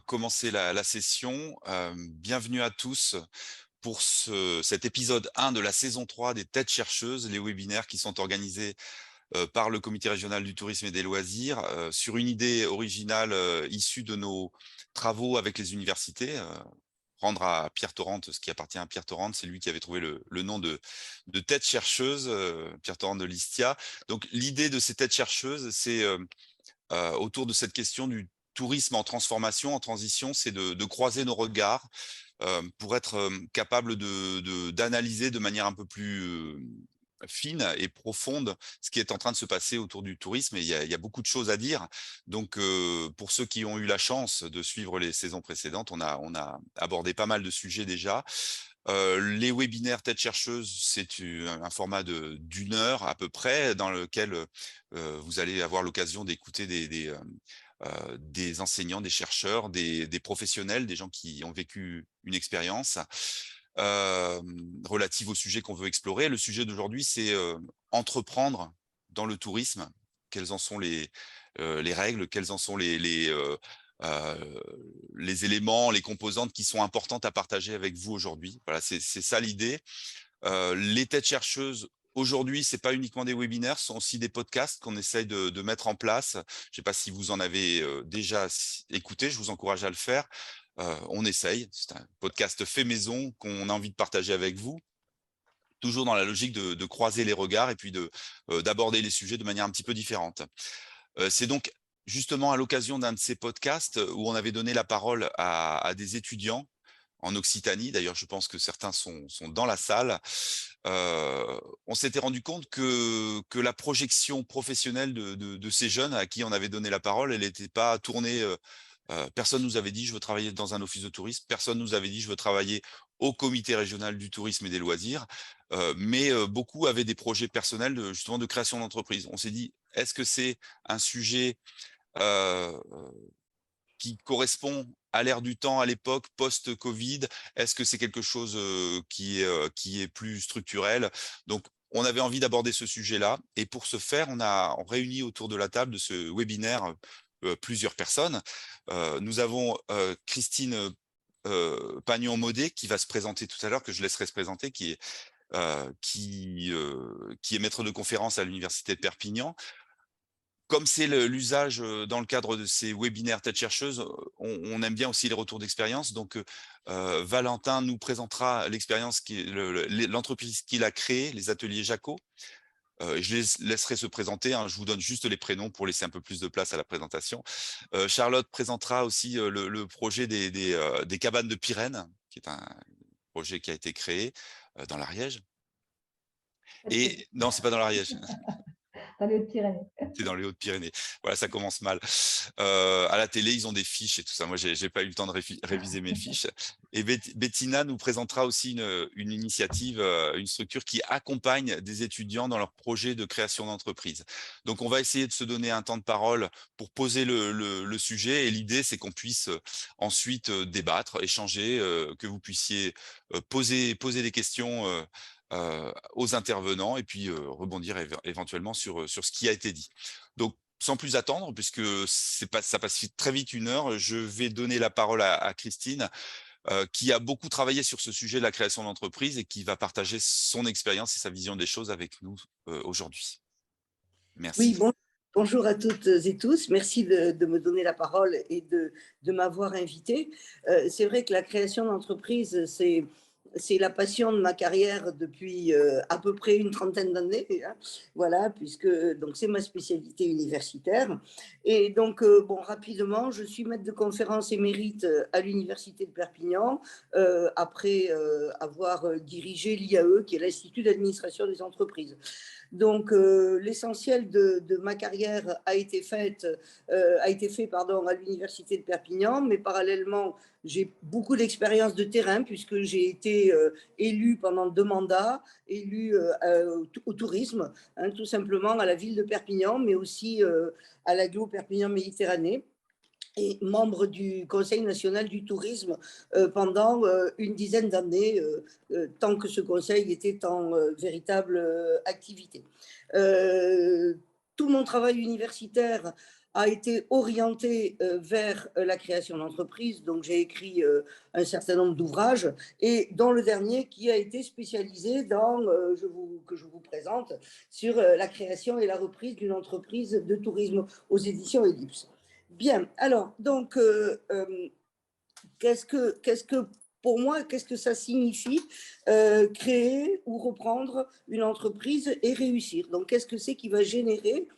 commencer la session. Bienvenue à tous pour cet épisode 1 de la saison 3 des Têtes chercheuses, les webinaires qui sont organisés par le Comité régional du tourisme et des loisirs sur une idée originale issue de nos travaux avec les universités. Rendre à Pierre Torrente ce qui appartient à Pierre Torrente, c'est lui qui avait trouvé le nom de Têtes chercheuses, Pierre Torrente de l'Istia. Donc l'idée de ces Têtes chercheuses, c'est autour de cette question du tourisme en transformation, en transition, c'est de croiser nos regards pour être capable d'analyser de manière un peu plus fine et profonde ce qui est en train de se passer autour du tourisme. Et il y a beaucoup de choses à dire. Donc, pour ceux qui ont eu la chance de suivre les saisons précédentes, on a abordé pas mal de sujets déjà. Les webinaires Têtes chercheuses, c'est un format d'une heure à peu près, dans lequel vous allez avoir l'occasion d'écouter des enseignants, des chercheurs, des professionnels, des gens qui ont vécu une expérience euh, relative au sujet qu'on veut explorer. Le sujet d'aujourd'hui, c'est entreprendre dans le tourisme. Quelles en sont les règles, quelles en sont euh, les éléments, les composantes qui sont importantes à partager avec vous aujourd'hui. Voilà, c'est ça l'idée. Les têtes chercheuses, aujourd'hui, c'est pas uniquement des webinaires, ce sont aussi des podcasts qu'on essaye de mettre en place. Je sais pas si vous en avez déjà écouté, je vous encourage à le faire. On essaye, c'est un podcast fait maison qu'on a envie de partager avec vous, toujours dans la logique de croiser les regards et puis d'aborder les sujets de manière un petit peu différente. C'est donc justement à l'occasion d'un de ces podcasts où on avait donné la parole à des étudiants en Occitanie. D'ailleurs, je pense que certains sont dans la salle. On s'était rendu compte que la projection professionnelle de ces jeunes à qui on avait donné la parole, elle n'était pas tournée. Personne nous avait dit je veux travailler dans un office de tourisme. Personne nous avait dit je veux travailler au comité régional du tourisme et des loisirs. Mais beaucoup avaient des projets personnels justement de création d'entreprise. On s'est dit est-ce que c'est un sujet euh, qui correspond à l'ère du temps, à l'époque post-Covid? Est-ce que c'est quelque chose qui est plus structurel? Donc, on avait envie d'aborder ce sujet-là. Et pour ce faire, on réunit autour de la table de ce webinaire plusieurs personnes. Nous avons Christine Pagnon-Maudet qui va se présenter tout à l'heure, que je laisserai se présenter, qui est maître de conférence à l'Université de Perpignan. Comme c'est l'usage dans le cadre de ces webinaires Têtes chercheuses, on aime bien aussi les retours d'expérience. Donc, Valentin nous présentera l'expérience, l'entreprise qu'il a créée, les ateliers Jaco. Je les laisserai se présenter, hein. Je vous donne juste les prénoms pour laisser un peu plus de place à la présentation. Charlotte présentera aussi le projet des cabanes de Pyrène, qui est un projet qui a été créé dans l'Ariège. Et non, c'est pas dans l'Ariège. Dans les Hautes-Pyrénées. C'est dans les Hautes-Pyrénées. Voilà, ça commence mal. À la télé, ils ont des fiches et tout ça. Moi, j'ai pas eu le temps de réviser mes fiches. Et Bettina nous présentera aussi une initiative, une structure qui accompagne des étudiants dans leur projet de création d'entreprise. Donc, on va essayer de se donner un temps de parole pour poser le sujet. Et l'idée, c'est qu'on puisse ensuite débattre, échanger, que vous puissiez poser des questions. Aux intervenants et puis rebondir éventuellement sur ce qui a été dit. Donc, sans plus attendre, puisque ça passe très vite une heure, je vais donner la parole à Christine, qui a beaucoup travaillé sur ce sujet de la création d'entreprise et qui va partager son expérience et sa vision des choses avec nous aujourd'hui. Oui, Merci. bonjour à toutes et tous. Merci de me donner la parole et de m'avoir invité. C'est vrai que la création d'entreprise, c'est la passion de ma carrière depuis à peu près une trentaine d'années, hein. Voilà, puisque donc c'est ma spécialité universitaire. Et donc, bon, rapidement, je suis maître de conférence émérite à l'Université de Perpignan, après avoir dirigé l'IAE, qui est l'Institut d'administration des entreprises. Donc, l'essentiel de ma carrière a été fait à l'Université de Perpignan, mais parallèlement, j'ai beaucoup d'expérience de terrain puisque j'ai été élue pendant 2 mandats, élue au tourisme, hein, tout simplement à la ville de Perpignan, mais aussi à l'agglo Perpignan-Méditerranée, et membre du Conseil national du tourisme pendant une dizaine d'années, tant que ce conseil était en véritable activité. Tout mon travail universitaire a été orienté vers la création d'entreprises. Donc, j'ai écrit un certain nombre d'ouvrages, et dont le dernier qui a été spécialisé dans, que je vous présente, sur la création et la reprise d'une entreprise de tourisme aux éditions Ellipse. Bien, alors, donc, qu'est-ce que pour moi, qu'est-ce que ça signifie créer ou reprendre une entreprise et réussir? Donc, qu'est-ce que c'est qui va générer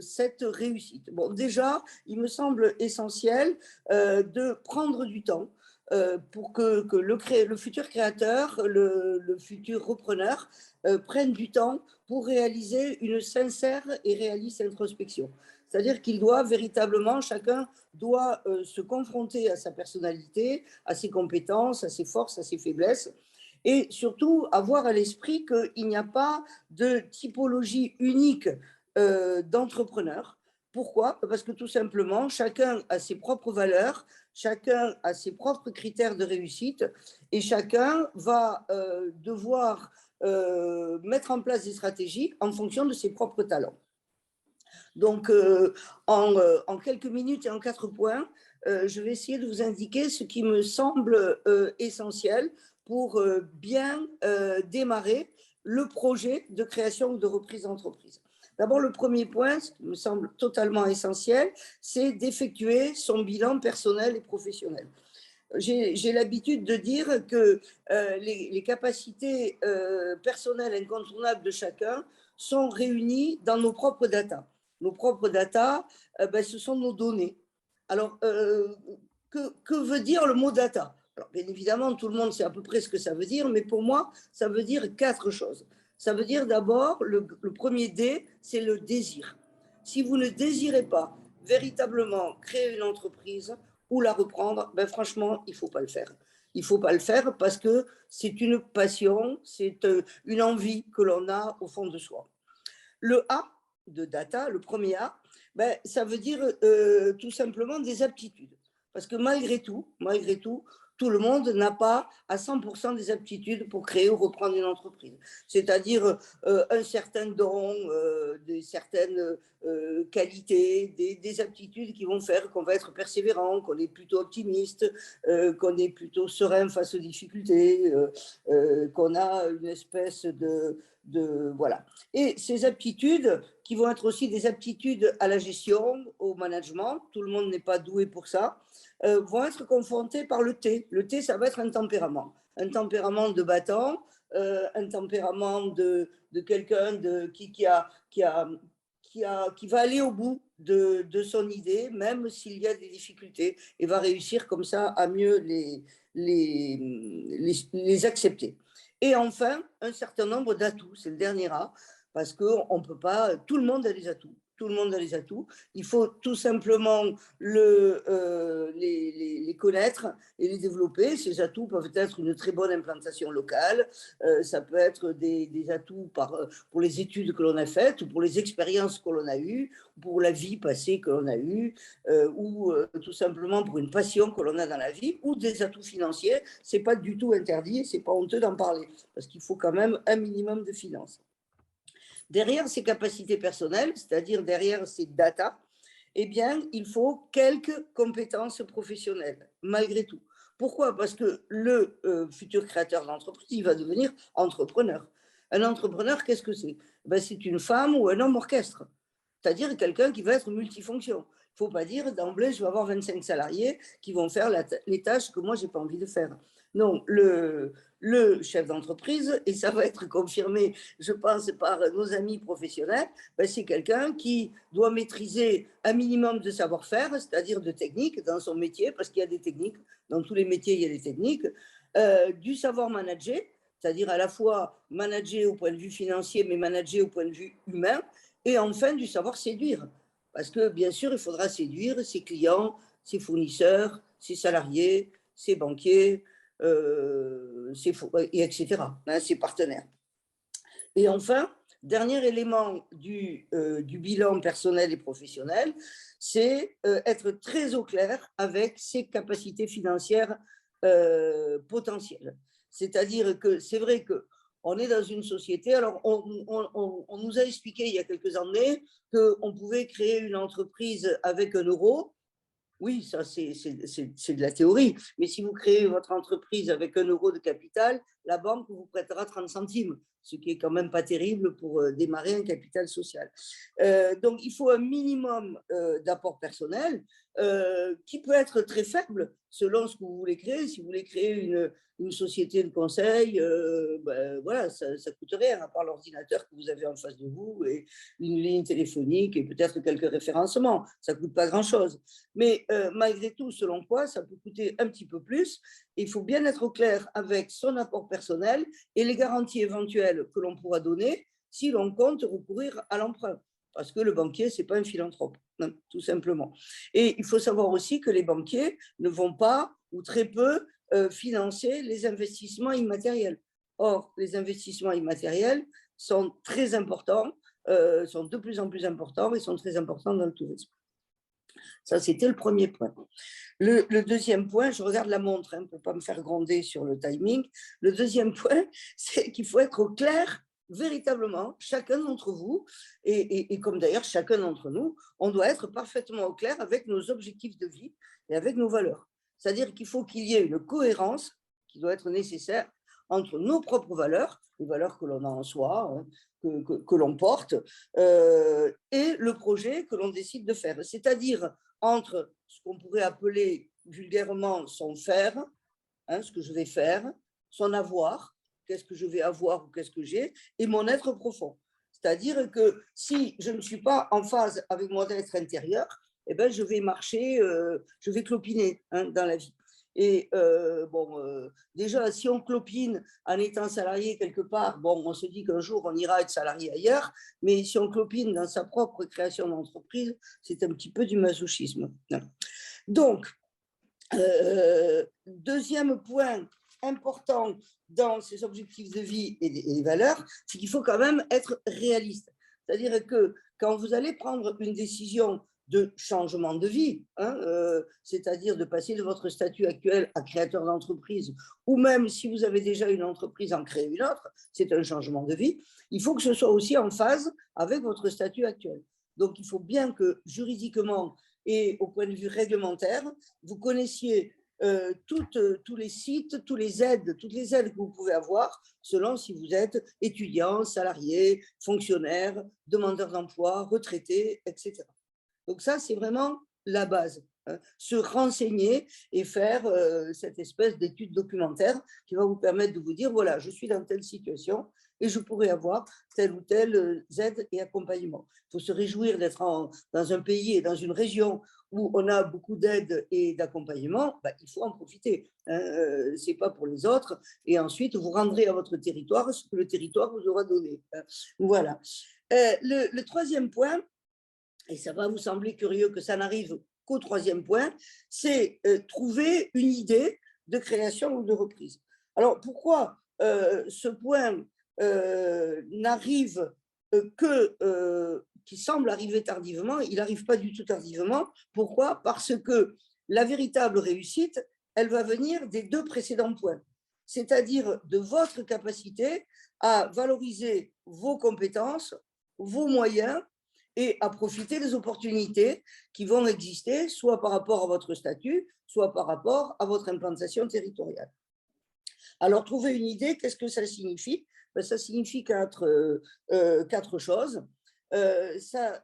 cette réussite? Bon, déjà, il me semble essentiel de prendre du temps pour que le futur créateur, le futur repreneur prenne du temps pour réaliser une sincère et réaliste introspection. C'est-à-dire qu'il doit véritablement, chacun doit se confronter à sa personnalité, à ses compétences, à ses forces, à ses faiblesses, et surtout avoir à l'esprit qu'il n'y a pas de typologie unique d'entrepreneur. Pourquoi? Parce que tout simplement, chacun a ses propres valeurs, chacun a ses propres critères de réussite, et chacun va devoir mettre en place des stratégies en fonction de ses propres talents. Donc, en quelques minutes et en 4 points, je vais essayer de vous indiquer ce qui me semble essentiel pour bien démarrer le projet de création ou de reprise d'entreprise. D'abord, le premier point, ce qui me semble totalement essentiel, c'est d'effectuer son bilan personnel et professionnel. J'ai l'habitude de dire que les capacités personnelles incontournables de chacun sont réunies dans nos propres datas. Nos propres datas, ce sont nos données. Alors, que veut dire le mot data? Alors, bien évidemment, tout le monde sait à peu près ce que ça veut dire, mais pour moi, ça veut dire 4 choses. Ça veut dire d'abord, le premier D, c'est le désir. Si vous ne désirez pas véritablement créer une entreprise ou la reprendre, franchement, il ne faut pas le faire. Il ne faut pas le faire parce que c'est une passion, c'est une envie que l'on a au fond de soi. Le A de data, le premier A, ça veut dire tout simplement des aptitudes. Parce que malgré tout, tout le monde n'a pas à 100% des aptitudes pour créer ou reprendre une entreprise. C'est-à-dire un certain don, des certaines qualités, des aptitudes qui vont faire qu'on va être persévérant, qu'on est plutôt optimiste, qu'on est plutôt serein face aux difficultés, qu'on a une espèce de voilà. Et ces aptitudes, qui vont être aussi des aptitudes à la gestion, au management, tout le monde n'est pas doué pour ça, vont être confrontées par le T. Le T, ça va être un tempérament de battant, un tempérament de quelqu'un qui va aller au bout de son idée, même s'il y a des difficultés, et va réussir comme ça à mieux les accepter. Et enfin, un certain nombre d'atouts, c'est le dernier A, parce qu'on ne peut pas, tout le monde a des atouts. Tout le monde a des atouts. Il faut tout simplement les connaître et les développer. Ces atouts peuvent être une très bonne implantation locale. Ça peut être des atouts pour les études que l'on a faites, ou pour les expériences que l'on a eues, pour la vie passée que l'on a eue, ou tout simplement pour une passion que l'on a dans la vie, ou des atouts financiers. Ce n'est pas du tout interdit, ce n'est pas honteux d'en parler, parce qu'il faut quand même un minimum de finances. Derrière ces capacités personnelles, c'est-à-dire derrière ces data, eh bien, il faut quelques compétences professionnelles, malgré tout. Pourquoi? Parce que le futur créateur d'entreprise, il va devenir entrepreneur. Un entrepreneur, qu'est-ce que c'est? C'est une femme ou un homme orchestre, c'est-à-dire quelqu'un qui va être multifonction. Il ne faut pas dire d'emblée, je vais avoir 25 salariés qui vont faire les tâches que moi, je n'ai pas envie de faire. Non, le chef d'entreprise, et ça va être confirmé, je pense, par nos amis professionnels, c'est quelqu'un qui doit maîtriser un minimum de savoir-faire, c'est-à-dire de technique dans son métier, parce qu'il y a des techniques, dans tous les métiers, il y a des techniques, du savoir manager, c'est-à-dire à la fois manager au point de vue financier, mais manager au point de vue humain, et enfin du savoir séduire. Parce que bien sûr, il faudra séduire ses clients, ses fournisseurs, ses salariés, ses banquiers, etc., ses partenaires. Et enfin, dernier élément du bilan personnel et professionnel, c'est être très au clair avec ses capacités financières potentielles. C'est-à-dire que c'est vrai que On est dans une société, alors on nous a expliqué il y a quelques années qu'on pouvait créer une entreprise avec 1 euro. Oui, ça c'est de la théorie, mais si vous créez votre entreprise avec 1 euro de capital, la banque vous prêtera 30 centimes, ce qui est quand même pas terrible pour démarrer un capital social. Donc il faut un minimum d'apport personnel qui peut être très faible selon ce que vous voulez créer. Si vous voulez créer une société de conseil, ben, voilà, ça coûte rien à part l'ordinateur que vous avez en face de vous et une ligne téléphonique et peut-être quelques référencements. Ça coûte pas grand-chose. Mais malgré tout, selon quoi, ça peut coûter un petit peu plus. Il faut bien être au clair avec son apport personnel et les garanties éventuelles que l'on pourra donner si l'on compte recourir à l'emprunt. Parce que le banquier, ce n'est pas un philanthrope, non, tout simplement. Et il faut savoir aussi que les banquiers ne vont pas, ou très peu, financer les investissements immatériels. Or, les investissements immatériels sont très importants, sont de plus en plus importants et sont très importants dans le tourisme. Ça, c'était le premier point. Le deuxième point, je regarde la montre pour ne pas me faire gronder sur le timing. Le deuxième point, c'est qu'il faut être au clair véritablement, chacun d'entre vous, et comme d'ailleurs chacun d'entre nous, on doit être parfaitement au clair avec nos objectifs de vie et avec nos valeurs. C'est-à-dire qu'il faut qu'il y ait une cohérence qui doit être nécessaire entre nos propres valeurs, les valeurs que l'on a en soi, que l'on porte, et le projet que l'on décide de faire. C'est-à-dire entre ce qu'on pourrait appeler vulgairement son faire, ce que je vais faire, son avoir, qu'est-ce que je vais avoir ou qu'est-ce que j'ai, et mon être profond. C'est-à-dire que si je ne suis pas en phase avec mon être intérieur, eh ben, je vais marcher, je vais clopiner dans la vie. Et déjà, si on clopine en étant salarié quelque part, bon, on se dit qu'un jour, on ira être salarié ailleurs, mais si on clopine dans sa propre création d'entreprise, c'est un petit peu du masochisme. Donc, deuxième point important dans ces objectifs de vie et les valeurs, c'est qu'il faut quand même être réaliste. C'est-à-dire que quand vous allez prendre une décision de changement de vie, c'est-à-dire de passer de votre statut actuel à créateur d'entreprise, ou même si vous avez déjà une entreprise, en créer une autre, c'est un changement de vie, il faut que ce soit aussi en phase avec votre statut actuel. Donc, il faut bien que juridiquement et au point de vue réglementaire, vous connaissiez tous les sites, toutes les aides que vous pouvez avoir selon si vous êtes étudiant, salarié, fonctionnaire, demandeur d'emploi, retraité, etc. Donc ça, c'est vraiment la base. Se renseigner et faire cette espèce d'étude documentaire qui va vous permettre de vous dire, voilà, je suis dans telle situation et je pourrais avoir telle ou telle aide et accompagnement. Il faut se réjouir d'être dans un pays et dans une région où on a beaucoup d'aide et d'accompagnement, il faut en profiter. Ce n'est pas pour les autres. Et ensuite, vous rendrez à votre territoire ce que le territoire vous aura donné. Voilà. Le troisième point, et ça va vous sembler curieux que ça n'arrive qu'au troisième point, c'est trouver une idée de création ou de reprise. Alors, pourquoi ce point n'arrive qui semble arriver tardivement? Il n'arrive pas du tout tardivement. Pourquoi? Parce que la véritable réussite, elle va venir des deux précédents points, c'est-à-dire de votre capacité à valoriser vos compétences, vos moyens, et à profiter des opportunités qui vont exister, soit par rapport à votre statut, soit par rapport à votre implantation territoriale. Alors, trouver une idée, qu'est-ce que ça signifie? Ça signifie quatre choses. Ça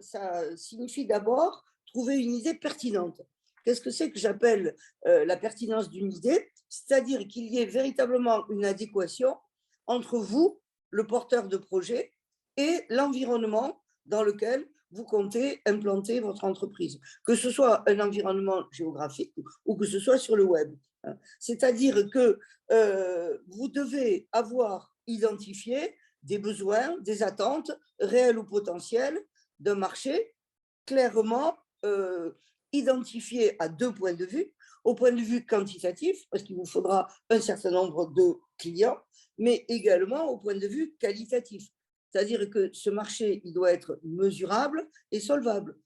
signifie d'abord trouver une idée pertinente. Qu'est-ce que c'est que j'appelle la pertinence d'une idée? C'est-à-dire qu'il y ait véritablement une adéquation entre vous, le porteur de projet, et l'environnement dans lequel vous comptez implanter votre entreprise, que ce soit un environnement géographique ou que ce soit sur le web. C'est-à-dire que vous devez avoir identifié des besoins, des attentes réelles ou potentielles d'un marché clairement identifiés à deux points de vue. Au point de vue quantitatif, parce qu'il vous faudra un certain nombre de clients, mais également au point de vue qualitatif. C'est-à-dire que ce marché, il doit être mesurable et solvable.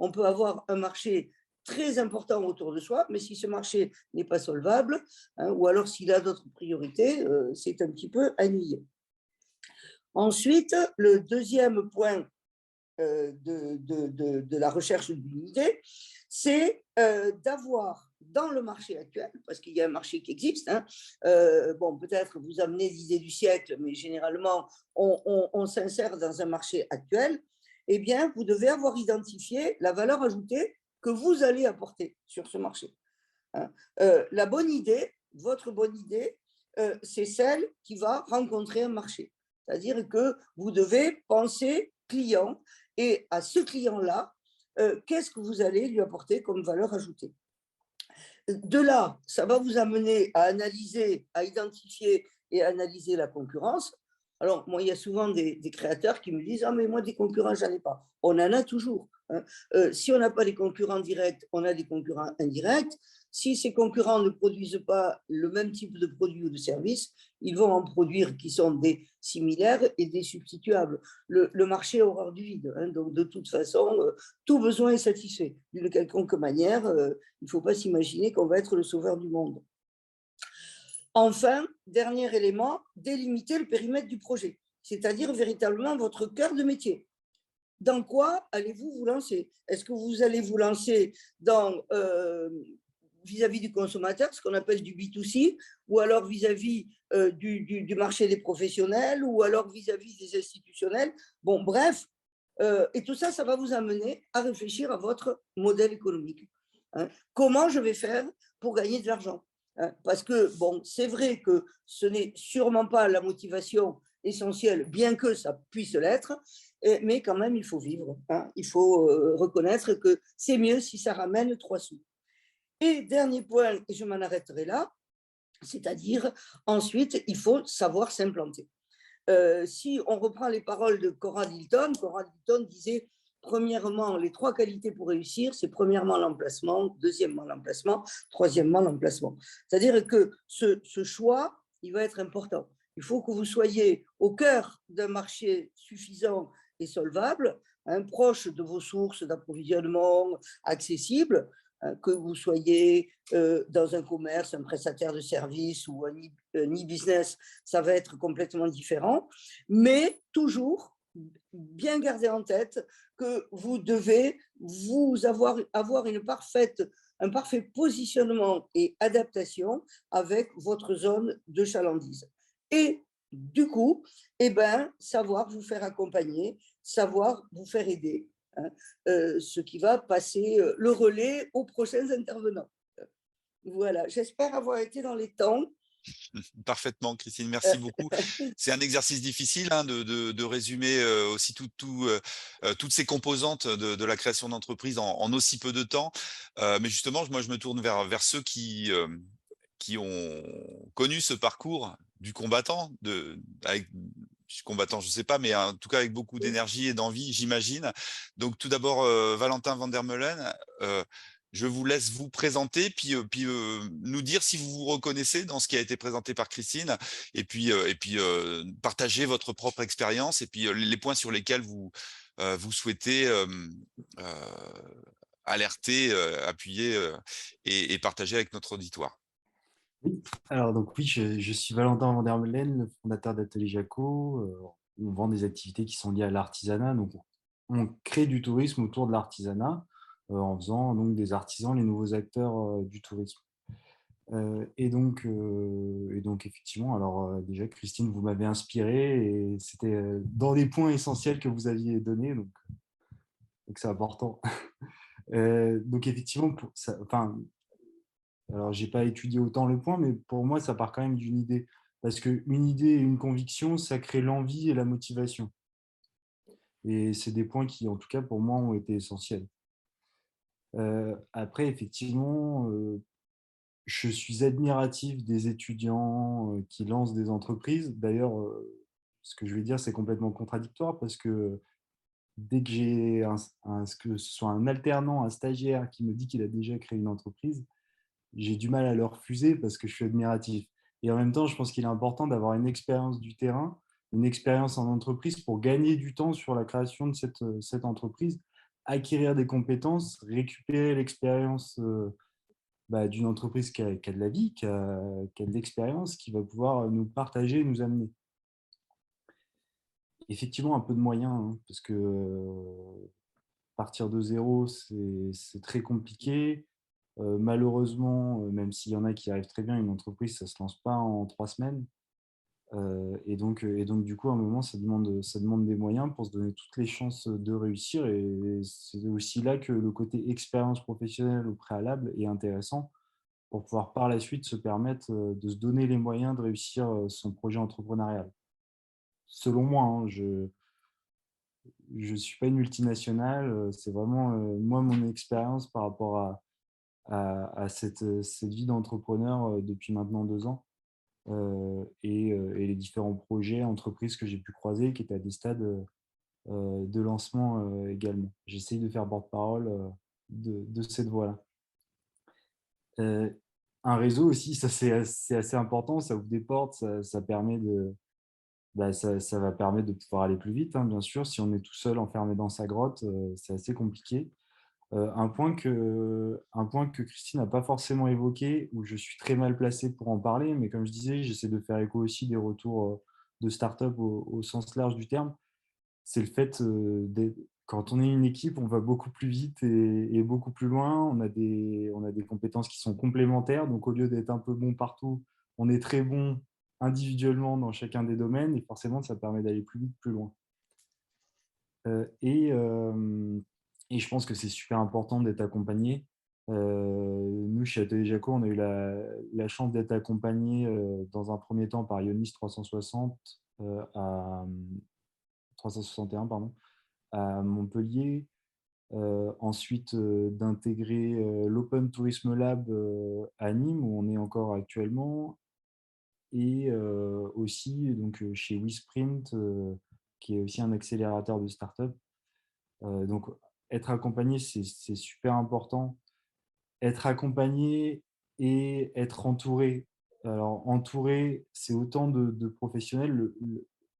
On peut avoir un marché très important autour de soi, mais si ce marché n'est pas solvable, ou alors s'il a d'autres priorités, c'est un petit peu ennuyeux. Ensuite, le deuxième point de la recherche d'une idée, c'est d'avoir dans le marché actuel, parce qu'il y a un marché qui existe, hein, bon, peut-être vous amenez l'idée du siècle, mais généralement, on s'insère dans un marché actuel, eh bien, vous devez avoir identifié la valeur ajoutée que vous allez apporter sur ce marché. Hein. La bonne idée, votre bonne idée, c'est celle qui va rencontrer un marché. C'est-à-dire que vous devez penser client et à ce client-là, qu'est-ce que vous allez lui apporter comme valeur ajoutée. De là, ça va vous amener à analyser, à identifier et à analyser la concurrence. Alors, moi, il y a souvent des créateurs qui me disent « Ah, mais moi, des concurrents, j'en ai pas. » On en a toujours. Hein. Si on n'a pas des concurrents directs, on a des concurrents indirects. Si ces concurrents ne produisent pas le même type de produit ou de service, ils vont en produire qui sont des similaires et des substituables. Le marché est horreur du vide. Hein, donc, de toute façon, tout besoin est satisfait. D'une quelconque manière, il ne faut pas s'imaginer qu'on va être le sauveur du monde. Enfin, dernier élément, délimiter le périmètre du projet, c'est-à-dire véritablement votre cœur de métier. Dans quoi allez-vous vous lancer? Est-ce que vous allez vous lancer dans vis-à-vis du consommateur, ce qu'on appelle du B2C, ou alors vis-à-vis du marché des professionnels, ou alors vis-à-vis des institutionnels? Bon, bref, et tout ça, ça va vous amener à réfléchir à votre modèle économique. Hein. Comment je vais faire pour gagner de l'argent? Hein, parce que, bon, c'est vrai que ce n'est sûrement pas la motivation essentielle, bien que ça puisse l'être, mais quand même, il faut vivre. Hein. Il faut reconnaître que c'est mieux si ça ramène 3 sous. Et dernier point, et je m'en arrêterai là, c'est-à-dire, ensuite, il faut savoir s'implanter. Si on reprend les paroles de Conrad Hilton disait premièrement, les 3 qualités pour réussir, c'est premièrement l'emplacement, deuxièmement l'emplacement, troisièmement l'emplacement. C'est-à-dire que ce choix, il va être important. Il faut que vous soyez au cœur d'un marché suffisant et solvable, hein, proche de vos sources d'approvisionnement accessibles, hein, que vous soyez dans un commerce, un prestataire de services ou un e-business, ça va être complètement différent, mais toujours bien garder en tête que vous devez avoir un parfait positionnement et adaptation avec votre zone de chalandise. Et du coup, eh ben, savoir vous faire accompagner, savoir vous faire aider, hein, ce qui va passer le relais aux prochains intervenants. Voilà, j'espère avoir été dans les temps. Parfaitement, Christine, merci beaucoup. C'est un exercice difficile hein, de résumer aussi toutes ces composantes de la création d'entreprise en aussi peu de temps. Mais justement, moi, je me tourne vers ceux qui ont connu ce parcours du combattant, avec combattant, je sais pas, mais en tout cas avec beaucoup d'énergie et d'envie, j'imagine. Donc tout d'abord, Valentin van der Meulen, je vous laisse vous présenter, puis nous dire si vous vous reconnaissez dans ce qui a été présenté par Christine, et puis partager votre propre expérience, et puis les points sur lesquels vous souhaitez alerter, appuyer et partager avec notre auditoire. Oui, alors donc oui, je suis Valentin van der Meulen, le fondateur d'Atelier Jaco. On vend des activités qui sont liées à l'artisanat. Donc, on crée du tourisme autour de l'artisanat en faisant donc des artisans les nouveaux acteurs du tourisme. Et donc effectivement, alors déjà Christine, vous m'avez inspiré et c'était dans les points essentiels que vous aviez donnés, donc c'est important. Donc effectivement, alors j'ai pas étudié autant le point, mais pour moi ça part quand même d'une idée, parce qu'une idée et une conviction, ça crée l'envie et la motivation. Et c'est des points qui, en tout cas pour moi, ont été essentiels. Après, effectivement, je suis admiratif des étudiants qui lancent des entreprises. D'ailleurs, ce que je vais dire, c'est complètement contradictoire parce que dès que j'ai que ce soit un alternant, un stagiaire qui me dit qu'il a déjà créé une entreprise, j'ai du mal à le refuser parce que je suis admiratif. Et en même temps, je pense qu'il est important d'avoir une expérience du terrain, une expérience en entreprise pour gagner du temps sur la création de cette entreprise, acquérir des compétences, récupérer l'expérience d'une entreprise qui a de la vie, qui a de l'expérience, qui va pouvoir nous partager, nous amener. effectivement un peu de moyens, hein, parce que partir de zéro, c'est très compliqué. Malheureusement, même s'il y en a qui arrivent très bien, une entreprise, ça ne se lance pas en 3 semaines. Et donc, du coup, à un moment, ça demande des moyens pour se donner toutes les chances de réussir. Et c'est aussi là que le côté expérience professionnelle au préalable est intéressant pour pouvoir par la suite se permettre de se donner les moyens de réussir son projet entrepreneurial. Selon moi, hein, je ne suis pas une multinationale. C'est vraiment, moi, mon expérience par rapport à cette vie d'entrepreneur depuis maintenant 2 ans. Et les différents projets, entreprises que j'ai pu croiser qui étaient à des stades de lancement également. J'essaye de faire porte-parole de cette voie-là. Un réseau aussi, ça c'est assez important, ça ouvre des portes, ça permet ça va permettre de pouvoir aller plus vite, hein, bien sûr. Si on est tout seul enfermé dans sa grotte, c'est assez compliqué. Un point que Christine n'a pas forcément évoqué, où je suis très mal placé pour en parler, mais comme je disais, j'essaie de faire écho aussi des retours de start-up au sens large du terme. C'est le fait, quand on est une équipe, on va beaucoup plus vite et beaucoup plus loin. On a des compétences qui sont complémentaires. Donc, au lieu d'être un peu bon partout, on est très bon individuellement dans chacun des domaines. Et forcément, ça permet d'aller plus vite, plus loin. Euh, et, euh, et je pense que c'est super important d'être accompagné. Nous, chez Atelier Jaco, on a eu la chance d'être accompagné dans un premier temps par Ionis 360 à 361, pardon, à Montpellier. Ensuite, d'intégrer l'Open Tourisme Lab à Nîmes, où on est encore actuellement, et aussi donc, chez WeSprint, qui est aussi un accélérateur de start-up. Donc, être accompagné, c'est super important. Être accompagné et être entouré. Alors, entouré, c'est autant de professionnels.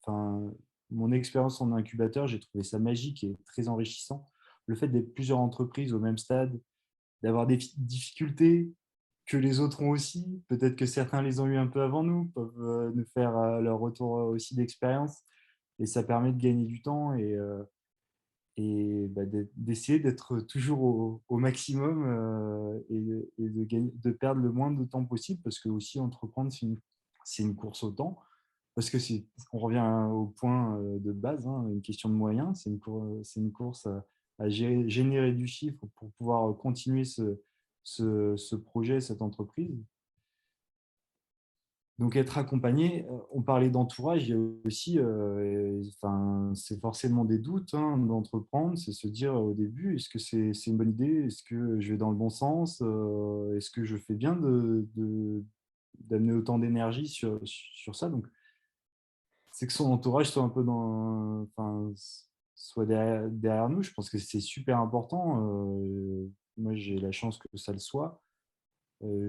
Enfin, mon expérience en incubateur, j'ai trouvé ça magique et très enrichissant. Le fait d'être plusieurs entreprises au même stade, d'avoir des difficultés que les autres ont aussi. Peut-être que certains les ont eu un peu avant nous, peuvent nous faire leur retour aussi d'expérience. Et ça permet de gagner du temps et d'essayer d'être toujours au maximum de perdre le moins de temps possible, parce que aussi entreprendre, c'est une course au temps, parce que on revient au point de base, hein, une question de moyens, c'est une course à générer du chiffre pour pouvoir continuer ce projet, cette entreprise. Donc, être accompagné, on parlait d'entourage, il y a aussi, c'est forcément des doutes, hein, d'entreprendre, c'est se dire au début, est-ce que c'est une bonne idée? Est-ce que je vais dans le bon sens? Est-ce que je fais bien d'amener autant d'énergie sur ça? Donc, c'est que son entourage soit un peu soit derrière nous. Je pense que c'est super important. Moi, j'ai la chance que ça le soit.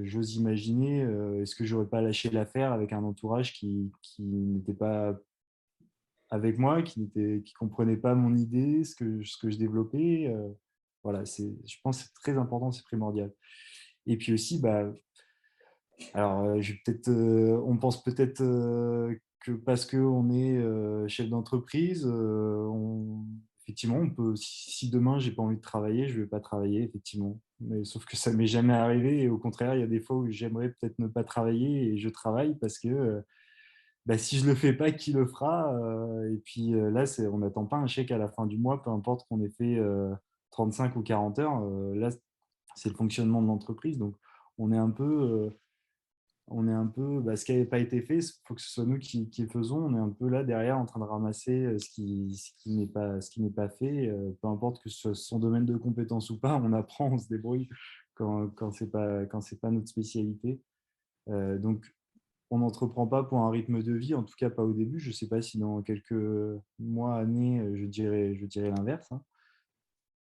J'ose imaginer, est-ce que j'aurais pas lâché l'affaire avec un entourage qui n'était pas avec moi, qui comprenait pas mon idée, ce que je développais. Voilà, je pense que c'est très important, c'est primordial. Et puis aussi, alors, on pense peut-être que parce qu'on est chef d'entreprise, effectivement, si demain j'ai pas envie de travailler, je vais pas travailler, effectivement. Mais sauf que ça m'est jamais arrivé, et au contraire, il y a des fois où j'aimerais peut-être ne pas travailler et je travaille parce que si je le fais pas, qui le fera? Et puis là, on n'attend pas un chèque à la fin du mois, peu importe qu'on ait fait 35 ou 40 heures. Là, c'est le fonctionnement de l'entreprise, donc on est un peu ce qui n'avait pas été fait, il faut que ce soit nous qui le faisons. On est un peu là derrière en train de ramasser ce qui n'est pas fait. Peu importe que ce soit son domaine de compétence ou pas, on apprend, on se débrouille quand c'est pas notre spécialité. Donc, on n'entreprend pas pour un rythme de vie, en tout cas pas au début. Je ne sais pas si dans quelques mois, années, je dirais l'inverse, hein.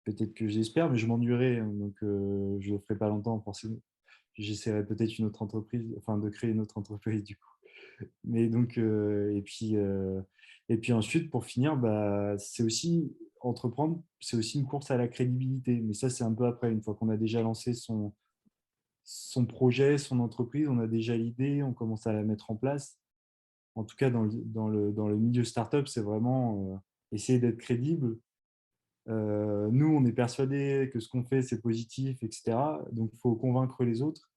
Peut-être que j'espère, mais je m'ennuierai, hein, donc je ne le ferai pas longtemps forcément. J'essaierai peut-être une autre entreprise, enfin de créer une autre entreprise du coup. Mais donc, et puis ensuite, pour finir, c'est aussi entreprendre, c'est aussi une course à la crédibilité. Mais ça, c'est un peu après, une fois qu'on a déjà lancé son projet, son entreprise, on a déjà l'idée, on commence à la mettre en place. en tout cas dans le milieu startup, c'est vraiment essayer d'être crédible. Nous, on est persuadés que ce qu'on fait, c'est positif, etc. Donc, il faut convaincre les autres.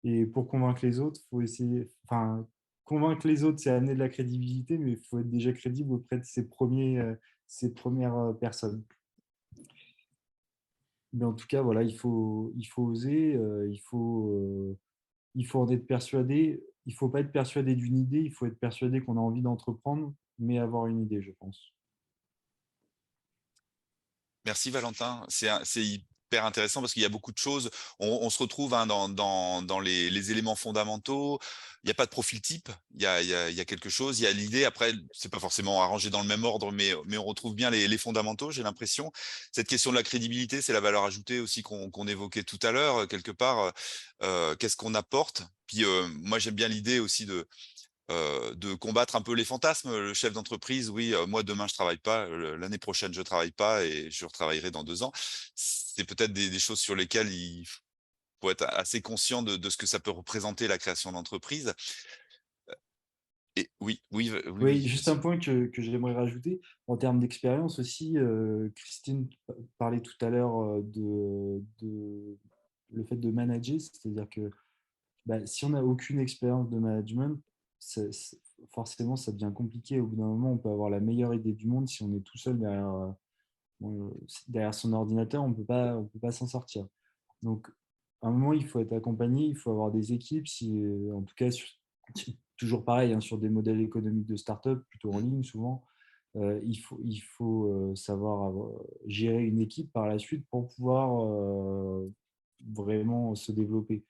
Et pour convaincre les autres, il faut essayer. Enfin, convaincre les autres, c'est amener de la crédibilité, mais il faut être déjà crédible auprès de ses premières personnes. Mais en tout cas, voilà, il faut oser, il faut en être persuadé. Il ne faut pas être persuadé d'une idée, il faut être persuadé qu'on a envie d'entreprendre, mais avoir une idée, je pense. Merci Valentin. C'est hyper intéressant parce qu'il y a beaucoup de choses. On se retrouve hein, dans les éléments fondamentaux. Il n'y a pas de profil type. Il y a quelque chose. Il y a l'idée. Après, c'est pas forcément arrangé dans le même ordre, mais on retrouve bien les fondamentaux, j'ai l'impression. Cette question de la crédibilité, c'est la valeur ajoutée aussi qu'on évoquait tout à l'heure. Quelque part, qu'est-ce qu'on apporte? Puis moi, j'aime bien l'idée aussi de combattre un peu les fantasmes. Le chef d'entreprise, oui, moi demain je travaille pas, l'année prochaine je travaille pas et je retravaillerai dans 2 ans. C'est peut-être des choses sur lesquelles il faut être assez conscient de ce que ça peut représenter la création d'entreprise. Et oui, oui, oui, Oui, oui, juste un point que j'aimerais rajouter, en termes d'expérience aussi, Christine parlait tout à l'heure de le fait de manager, c'est-à-dire que si on n'a aucune expérience de management, forcément, ça devient compliqué. Au bout d'un moment, on peut avoir la meilleure idée du monde. Si on est tout seul derrière son ordinateur, on peut pas s'en sortir. Donc, à un moment, il faut être accompagné, il faut avoir des équipes, en tout cas, toujours pareil, hein, sur des modèles économiques de start-up, plutôt en mmh, ligne souvent, il faut savoir gérer une équipe par la suite pour pouvoir vraiment se développer.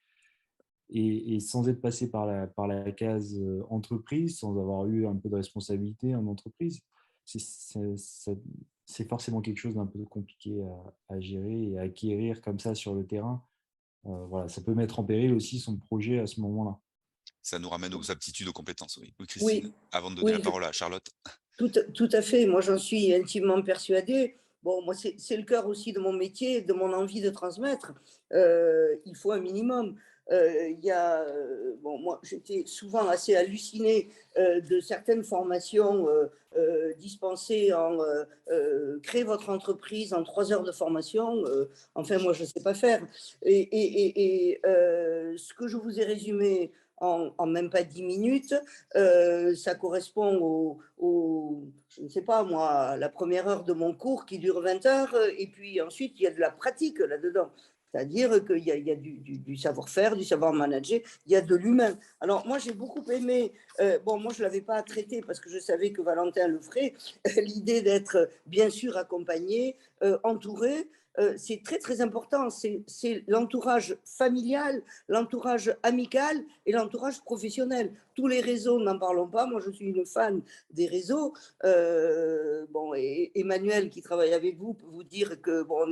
Et sans être passé par la case entreprise, sans avoir eu un peu de responsabilité en entreprise, c'est forcément quelque chose d'un peu compliqué à gérer et à acquérir comme ça sur le terrain. Voilà, ça peut mettre en péril aussi son projet à ce moment-là. ça nous ramène aux aptitudes, aux compétences. Oui, oui, Christine, Oui, avant de donner la oui, parole à Charlotte. tout à fait. Moi, j'en suis intimement persuadée. Bon, moi, c'est le cœur aussi de mon métier, de mon envie de transmettre. Il faut un minimum. Bon, moi, j'étais souvent assez hallucinée de certaines formations dispensées en créer votre entreprise en 3 heures de formation. Enfin, moi, je ne sais pas faire. Ce que je vous ai résumé en même pas 10 minutes, ça correspond je ne sais pas moi, la première heure de mon cours qui dure 20 heures, et puis ensuite il y a de la pratique là-dedans. C'est-à-dire qu'il y a du savoir-faire, du savoir manager, il y a de l'humain. Alors moi j'ai beaucoup aimé, bon moi je ne l'avais pas traité parce que je savais que Valentin le ferait, l'idée d'être bien sûr accompagné, entouré, c'est très très important, c'est l'entourage familial, l'entourage amical et l'entourage professionnel. Tous les réseaux, n'en parlons pas, moi je suis une fan des réseaux. Bon, et Emmanuel qui travaille avec vous peut vous dire que bon,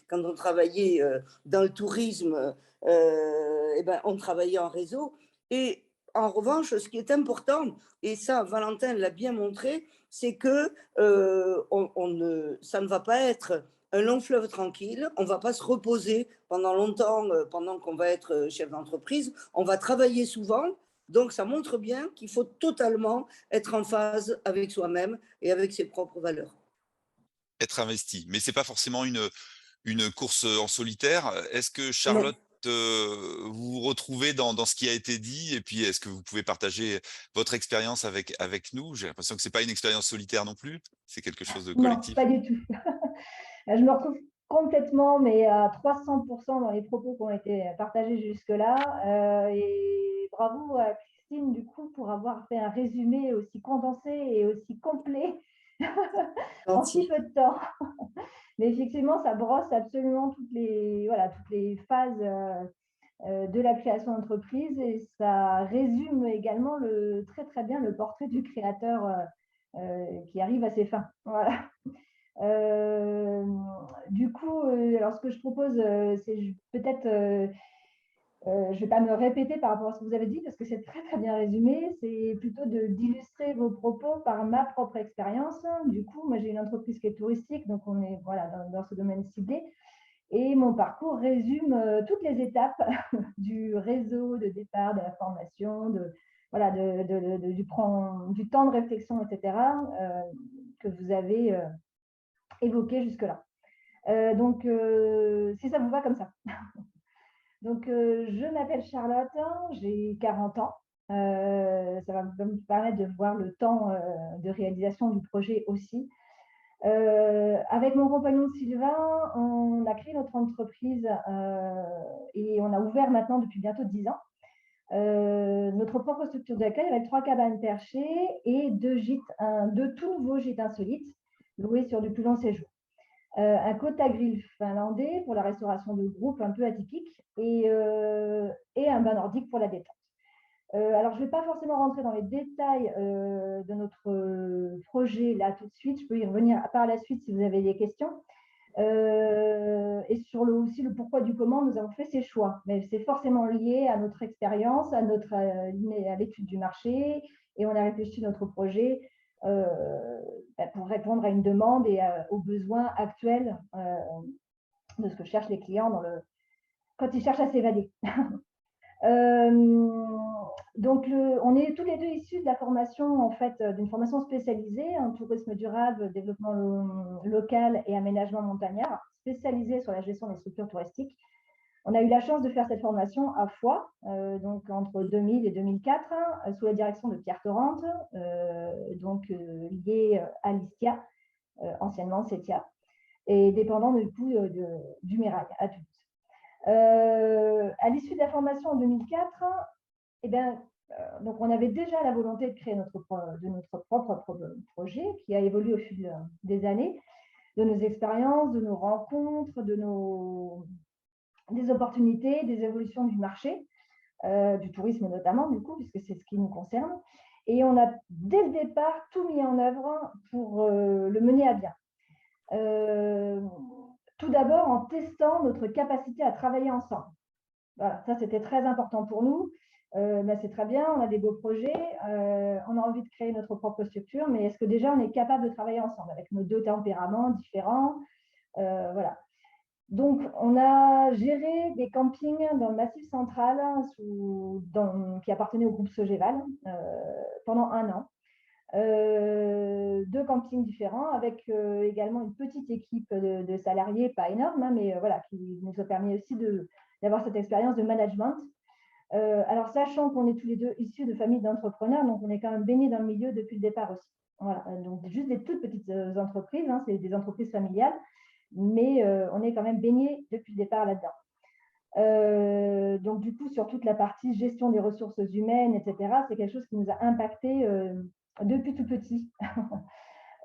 quand on travaillait dans le tourisme, on travaillait en réseau. Et en revanche, ce qui est important, et ça Valentin l'a bien montré, c'est que ça ne va pas être un long fleuve tranquille, on ne va pas se reposer pendant longtemps, pendant qu'on va être chef d'entreprise, on va travailler souvent, donc ça montre bien qu'il faut totalement être en phase avec soi-même et avec ses propres valeurs. Être investi, mais c'est pas forcément une course en solitaire. Est-ce que Non, Charlotte, vous vous retrouvez dans ce qui a été dit? Et puis, est-ce que vous pouvez partager votre expérience avec nous? J'ai l'impression que c'est pas une expérience solitaire non plus, c'est quelque chose de Non, collectif. pas du tout. Je me retrouve complètement, mais à 300% dans les propos qui ont été partagés jusque-là. Et bravo à Christine, du coup, pour avoir fait un résumé aussi condensé et aussi complet en si gentil. peu de temps. Mais effectivement, ça brosse absolument toutes les phases de la création d'entreprise et ça résume également très très bien le portrait du créateur qui arrive à ses fins. Voilà. Euh, du coup, alors ce que je propose, c'est peut-être, je ne vais pas me répéter par rapport à ce que vous avez dit parce que c'est très très bien résumé, c'est plutôt d'illustrer vos propos par ma propre expérience. Du coup, moi j'ai une entreprise qui est touristique, donc on est voilà, dans ce domaine ciblé. Et mon parcours résume toutes les étapes du réseau de départ, de la formation, voilà, du temps de réflexion, etc., que vous avez évoqué jusque-là. Donc, si ça vous va comme ça. Donc, je m'appelle Charlotte, j'ai 40 ans. Ça va me permettre de voir le temps de réalisation du projet aussi. Avec mon compagnon Sylvain, on a créé notre entreprise et on a ouvert maintenant depuis bientôt 10 ans. Notre propre structure d'accueil avec 3 cabanes perchées et 2 tout nouveaux gîtes insolites loués sur du plus long séjour. Un Kota Grill finlandais pour la restauration de groupe un peu atypique et un bain nordique pour la détente. Alors, je ne vais pas forcément rentrer dans les détails de notre projet là tout de suite. Je peux y revenir par la suite si vous avez des questions. Et sur aussi le pourquoi du comment nous avons fait ces choix. Mais c'est forcément lié à notre expérience, à l'étude du marché, et on a réfléchi notre projet pour répondre à une demande et aux besoins actuels de ce que cherchent les clients quand ils cherchent à s'évader. Donc, on est tous les deux issus de la formation, en fait, d'une formation spécialisée en tourisme durable, développement local et aménagement montagnard, spécialisée sur la gestion des structures touristiques. On a eu la chance de faire cette formation à Foix, donc entre 2000 et 2004, sous la direction de Pierre Torrente, lié à l'ISTIA, anciennement CETIA, et dépendant du coup du Mirail à Toulouse. À l'issue de la formation en 2004, donc on avait déjà la volonté de créer notre propre projet qui a évolué au fil des années, de nos expériences, de nos rencontres, des opportunités, des évolutions du marché, du tourisme notamment, du coup, puisque c'est ce qui nous concerne. Et on a, dès le départ, tout mis en œuvre pour le mener à bien. Tout d'abord, en testant notre capacité à travailler ensemble. Voilà, ça, c'était très important pour nous. C'est très bien, on a des beaux projets, on a envie de créer notre propre structure, mais est-ce que déjà on est capable de travailler ensemble avec nos 2 tempéraments différents, voilà. Donc, on a géré des campings dans le Massif central qui appartenaient au groupe Sogeval pendant 1 an. 2 campings différents avec également une petite équipe de salariés, pas énorme, hein, mais voilà, qui nous a permis aussi d'avoir cette expérience de management. Alors, sachant qu'on est tous les deux issus de familles d'entrepreneurs, donc on est quand même baignés dans le milieu depuis le départ aussi. Voilà, donc juste des toutes petites entreprises, hein, c'est des entreprises familiales, mais on est quand même baignés depuis le départ là-dedans. Donc, du coup, sur toute la partie gestion des ressources humaines, etc., c'est quelque chose qui nous a impacté depuis tout petit.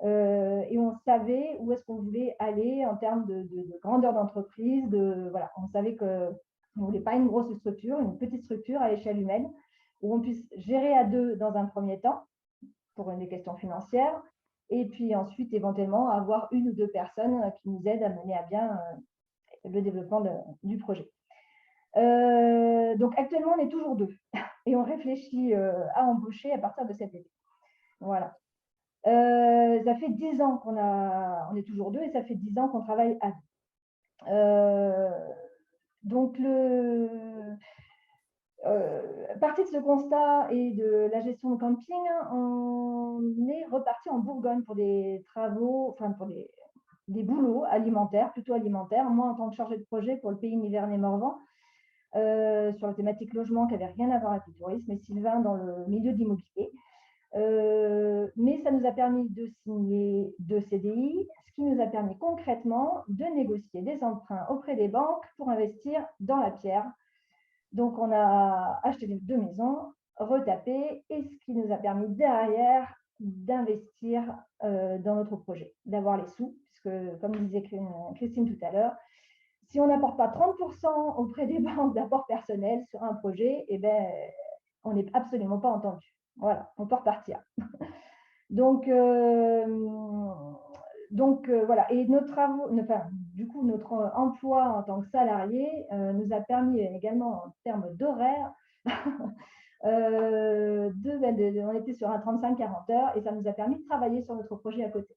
Et on savait où est-ce qu'on voulait aller en termes de grandeur d'entreprise. Voilà, on savait qu'on ne voulait pas une grosse structure, une petite structure à l'échelle humaine, où on puisse gérer à 2 dans un premier temps, pour des questions financières, et puis ensuite, éventuellement, avoir 1 ou 2 personnes qui nous aident à mener à bien le développement du projet. Donc, actuellement, on est toujours 2 et on réfléchit à embaucher à partir de cet été. Voilà. Ça fait 10 ans on est toujours 2 et ça fait 10 ans qu'on travaille à 2. Donc, partie de ce constat et de la gestion de camping, on est reparti en Bourgogne pour des travaux, enfin pour des boulots alimentaires, plutôt alimentaires. Moi, en tant que chargée de projet pour le pays Nivernais-Morvan, sur la thématique logement qui n'avait rien à voir avec le tourisme, et Sylvain dans le milieu de l'immobilier. Mais ça nous a permis de signer 2 CDI, ce qui nous a permis concrètement de négocier des emprunts auprès des banques pour investir dans la pierre. Donc, on a acheté 2 maisons, retapé, et ce qui nous a permis derrière d'investir dans notre projet, d'avoir les sous, puisque, comme disait Christine tout à l'heure, si on n'apporte pas 30% auprès des banques d'apport personnel sur un projet, on n'est absolument pas entendu. Voilà, on peut repartir. Donc, voilà. Et notre emploi en tant que salarié nous a permis également, en termes d'horaire, on était sur un 35-40 heures et ça nous a permis de travailler sur notre projet à côté.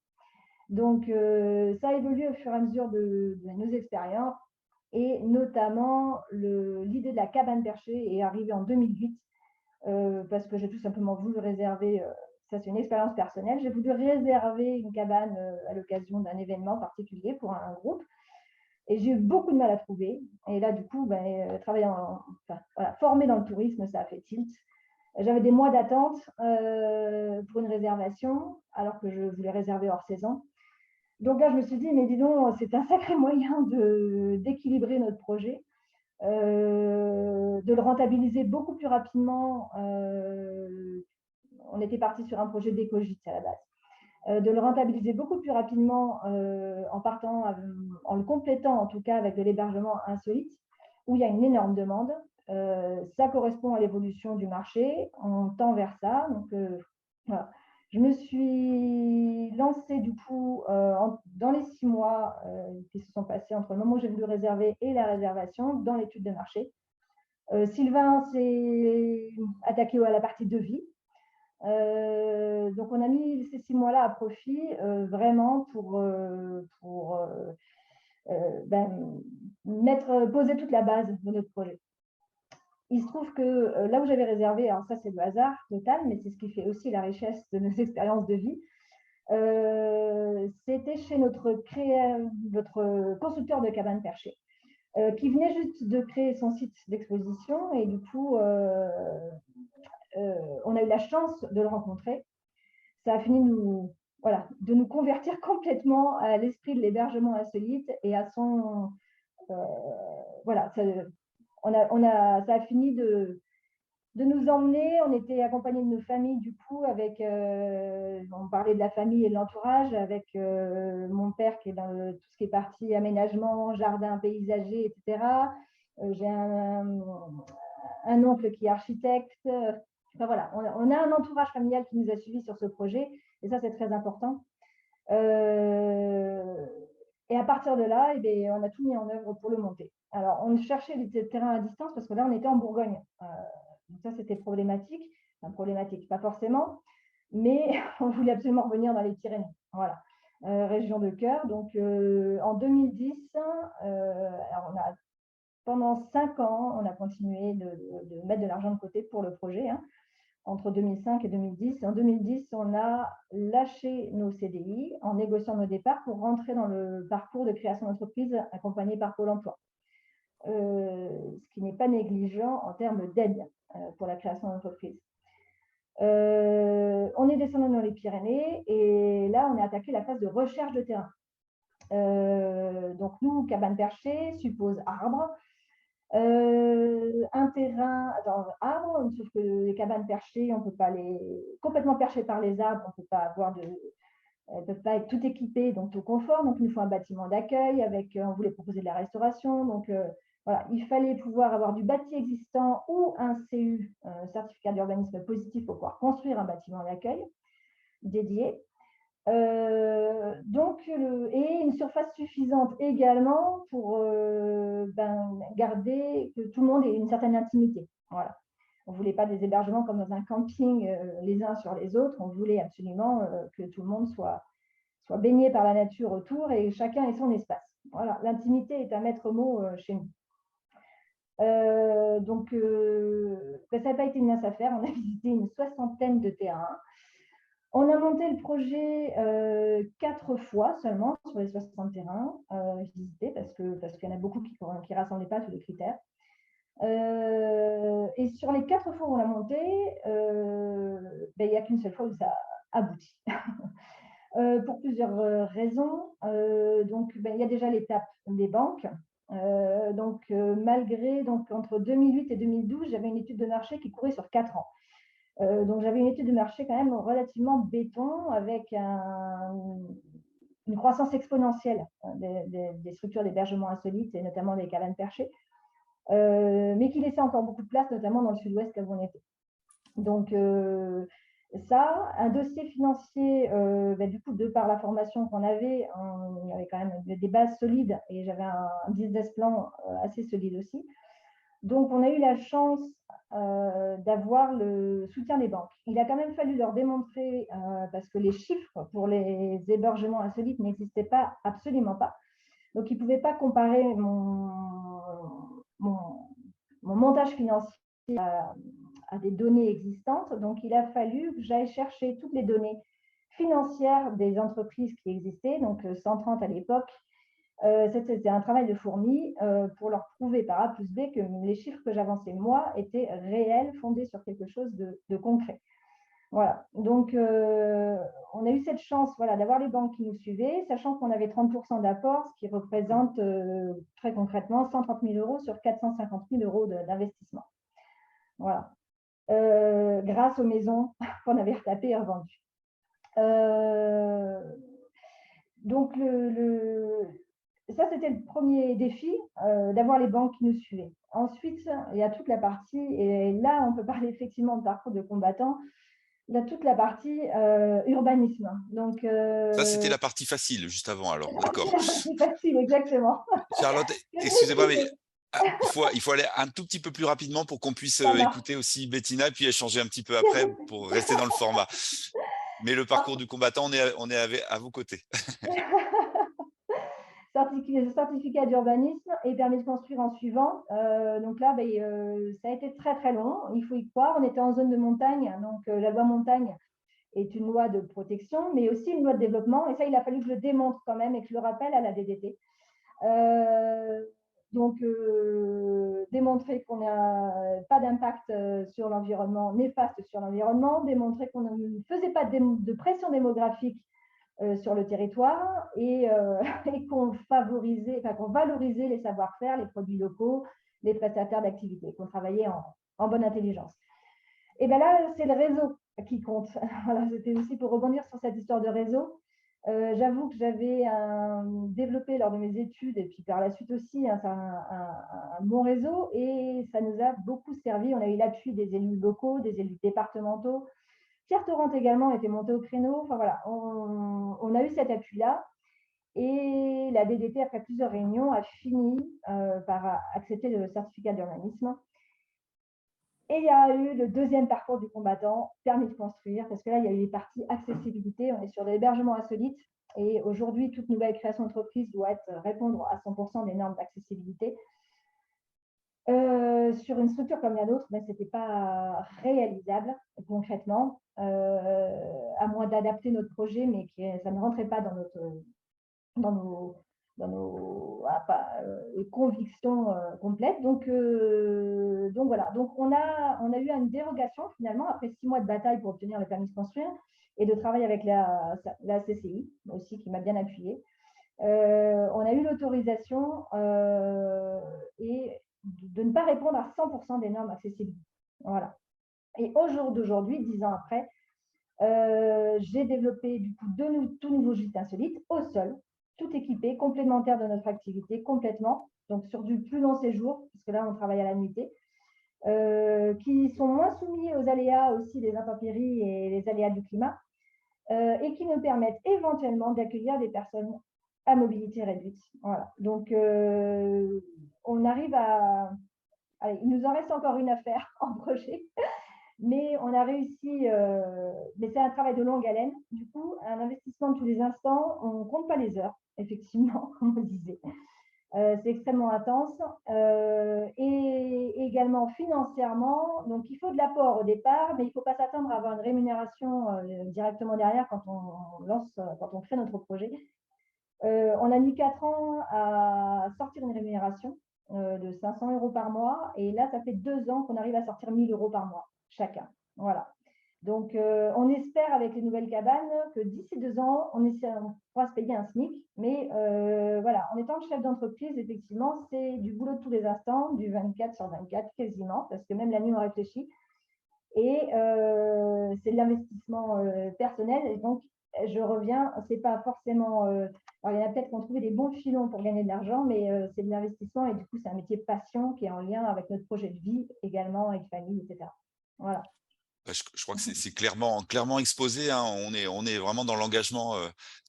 Donc, ça a évolué au fur et à mesure de nos expériences et notamment l'idée de la cabane perchée est arrivée en 2008 parce que j'ai tout simplement voulu réserver, ça c'est une expérience personnelle, j'ai voulu réserver une cabane à l'occasion d'un événement particulier pour un groupe. Et j'ai eu beaucoup de mal à trouver. Et là, du coup, formée dans le tourisme, ça a fait tilt. J'avais des mois d'attente pour une réservation, alors que je voulais réserver hors saison. Donc là, je me suis dit, mais dis donc, c'est un sacré moyen d'équilibrer notre projet, de le rentabiliser beaucoup plus rapidement. On était parti sur un projet d'éco-gîte à la base. De le rentabiliser beaucoup plus rapidement en le complétant en tout cas avec de l'hébergement insolite, où il y a une énorme demande. Ça correspond à l'évolution du marché, on tend vers ça. Donc, voilà. Je me suis lancée du coup dans les 6 mois qui se sont passés entre le moment où j'ai voulu réserver et la réservation dans l'étude de marché. Sylvain s'est attaqué à la partie devis. Donc, on a mis ces 6 mois-là à profit vraiment pour poser toute la base de notre projet. Il se trouve que là où j'avais réservé, alors ça c'est le hasard total, mais c'est ce qui fait aussi la richesse de nos expériences de vie, c'était chez notre constructeur de cabanes perchées, qui venait juste de créer son site d'exposition et du coup, on a eu la chance de le rencontrer. Ça a fini de nous convertir complètement à l'esprit de l'hébergement insolite et à son... voilà, ça a fini de nous emmener. On était accompagnés de nos familles, du coup, on parlait de la famille et de l'entourage, avec mon père qui est dans tout ce qui est partie aménagement, jardin paysager, etc. J'ai un oncle qui est architecte. Enfin, voilà, on a un entourage familial qui nous a suivis sur ce projet, et ça, c'est très important. Et à partir de là, on a tout mis en œuvre pour le monter. Alors, on cherchait des terrains à distance parce que là, on était en Bourgogne. Donc ça, c'était problématique. Enfin, problématique, pas forcément, mais on voulait absolument revenir dans les Pyrénées. Voilà, région de cœur. Donc, en 2010, alors pendant 5 ans, on a continué de mettre de l'argent de côté pour le projet, entre 2005 et 2010. En 2010, on a lâché nos CDI en négociant nos départs pour rentrer dans le parcours de création d'entreprise accompagné par Pôle emploi. Ce qui n'est pas négligent en termes d'aide pour la création d'entreprise. On est descendu dans les Pyrénées et là, on a attaqué la phase de recherche de terrain. Donc, nous, cabane perchée suppose arbre. Un terrain dans arbre, sauf que les cabanes perchées, on ne peut pas complètement perchées par les arbres, on ne peut pas elles ne peuvent pas être toutes équipées, donc tout confort. Donc, il nous faut un bâtiment d'accueil on voulait proposer de la restauration. Donc, voilà, il fallait pouvoir avoir du bâti existant ou un CU, certificat d'urbanisme positif, pour pouvoir construire un bâtiment d'accueil dédié. Et une surface suffisante également pour garder que tout le monde ait une certaine intimité. Voilà. On ne voulait pas des hébergements comme dans un camping les uns sur les autres. On voulait absolument que tout le monde soit baigné par la nature autour et chacun ait son espace. Voilà. L'intimité est un maître mot chez nous. Ça n'a pas été une mince affaire. On a visité une 60aine de terrains. On a monté le projet 4 fois seulement sur les 60 terrains visités parce qu'il y en a beaucoup qui ne rassemblaient pas tous les critères. Et sur les 4 fois où on l'a monté, il n'y a qu'une seule fois où ça aboutit. Pour plusieurs raisons. Il y a déjà l'étape des banques. Malgré, entre 2008 et 2012, j'avais une étude de marché qui courait sur 4 ans. Donc, j'avais une étude de marché quand même relativement béton avec une croissance exponentielle des structures d'hébergement insolites et notamment des cabanes perchées, mais qui laissait encore beaucoup de place, notamment dans le sud-ouest là où on était. Donc, un dossier financier, du coup, de par la formation qu'on avait, il y avait quand même des bases solides et j'avais un business plan assez solide aussi. Donc, on a eu la chance d'avoir le soutien des banques. Il a quand même fallu leur démontrer, parce que les chiffres pour les hébergements insolites n'existaient pas, absolument pas. Donc, ils ne pouvaient pas comparer mon montage financier à des données existantes. Donc, il a fallu que j'aille chercher toutes les données financières des entreprises qui existaient, donc 130 à l'époque. C'était un travail de fourmi pour leur prouver par A plus B que les chiffres que j'avançais moi étaient réels, fondés sur quelque chose de concret. Voilà, donc on a eu cette chance d'avoir les banques qui nous suivaient, sachant qu'on avait 30% d'apport, ce qui représente très concrètement 130 000 euros sur 450 000 euros d'investissement. Voilà, grâce aux maisons qu'on avait retapées et revendues. Donc, ça, c'était le premier défi, d'avoir les banques qui nous suivaient. Ensuite, il y a toute la partie, et là, on peut parler effectivement de parcours de combattant, il y a toute la partie urbanisme. Donc, Ça, c'était la partie facile, juste avant, alors. D'accord. c'est facile, exactement. Charlotte, excusez-moi, mais il faut aller un tout petit peu plus rapidement pour qu'on puisse écouter aussi Bettina, puis échanger un petit peu après pour rester dans le format. Mais le parcours du combattant, on est à vos côtés. Certificat d'urbanisme et permis de construire en suivant. Donc là, ça a été très, très long. Il faut y croire. On était en zone de montagne. Donc, la loi montagne est une loi de protection, mais aussi une loi de développement. Et ça, il a fallu que je le démontre quand même et que je le rappelle à la DDT. Donc, démontrer qu'on n'a pas d'impact sur l'environnement, néfaste sur l'environnement, démontrer qu'on ne faisait pas de pression démographique sur le territoire et qu'on valorisait les savoir-faire, les produits locaux, les prestataires d'activité, qu'on travaillait en bonne intelligence. Et bien là, c'est le réseau qui compte. Voilà, c'était aussi pour rebondir sur cette histoire de réseau. J'avoue que j'avais développé lors de mes études et puis par la suite aussi un bon réseau et ça nous a beaucoup servi. On a eu l'appui des élus locaux, des élus départementaux. Pierre Torrent également était monté au créneau. Enfin voilà, on a eu cet appui-là. Et la DDT, après plusieurs réunions, a fini par accepter le certificat d'urbanisme. Et il y a eu le deuxième parcours du combattant, permis de construire, parce que là, il y a eu les parties accessibilité. On est sur l'hébergement insolite. Et aujourd'hui, toute nouvelle création d'entreprise doit répondre à 100% des normes d'accessibilité. Sur une structure comme la nôtre, ce n'était pas réalisable concrètement, à moins d'adapter notre projet, mais ça ne rentrait pas dans nos convictions complètes. Donc voilà. Donc on a eu une dérogation finalement après 6 mois de bataille pour obtenir le permis de construire et de travail avec la CCI aussi qui m'a bien appuyée. On a eu l'autorisation et de ne pas répondre à 100% des normes accessibilité. Voilà. Et au jour d'aujourd'hui, 10 ans après, j'ai développé du coup tout nouveaux gîtes insolites au sol, tout équipé, complémentaire de notre activité, complètement, donc sur du plus long séjour, puisque là on travaille à la nuitée, qui sont moins soumis aux aléas aussi des intempéries et les aléas du climat, et qui nous permettent éventuellement d'accueillir des personnes à mobilité réduite. Voilà. Donc on arrive à... Allez, il nous en reste encore une à faire en projet. Mais on a réussi, mais c'est un travail de longue haleine. Du coup, un investissement de tous les instants, on ne compte pas les heures, effectivement, comme on disait. C'est extrêmement intense. Et également financièrement, donc il faut de l'apport au départ, mais il ne faut pas s'attendre à avoir une rémunération directement derrière quand on crée notre projet. On a mis 4 ans à sortir une rémunération de 500 euros par mois, et là, ça fait 2 ans qu'on arrive à sortir 1 000 euros par mois chacun. Voilà. Donc, on espère avec les nouvelles cabanes que d'ici 2 ans, on pourra se payer un SMIC. Mais voilà, en étant chef d'entreprise, effectivement, c'est du boulot de tous les instants, du 24 sur 24 quasiment, parce que même la nuit, on réfléchit. Et c'est de l'investissement personnel. Et donc, je reviens, c'est pas forcément... alors, il y en a peut-être qui ont trouvé des bons filons pour gagner de l'argent, mais c'est de l'investissement et du coup, c'est un métier passion qui est en lien avec notre projet de vie également, avec famille, etc. Voilà. Je crois que c'est clairement exposé, hein. On est vraiment dans l'engagement,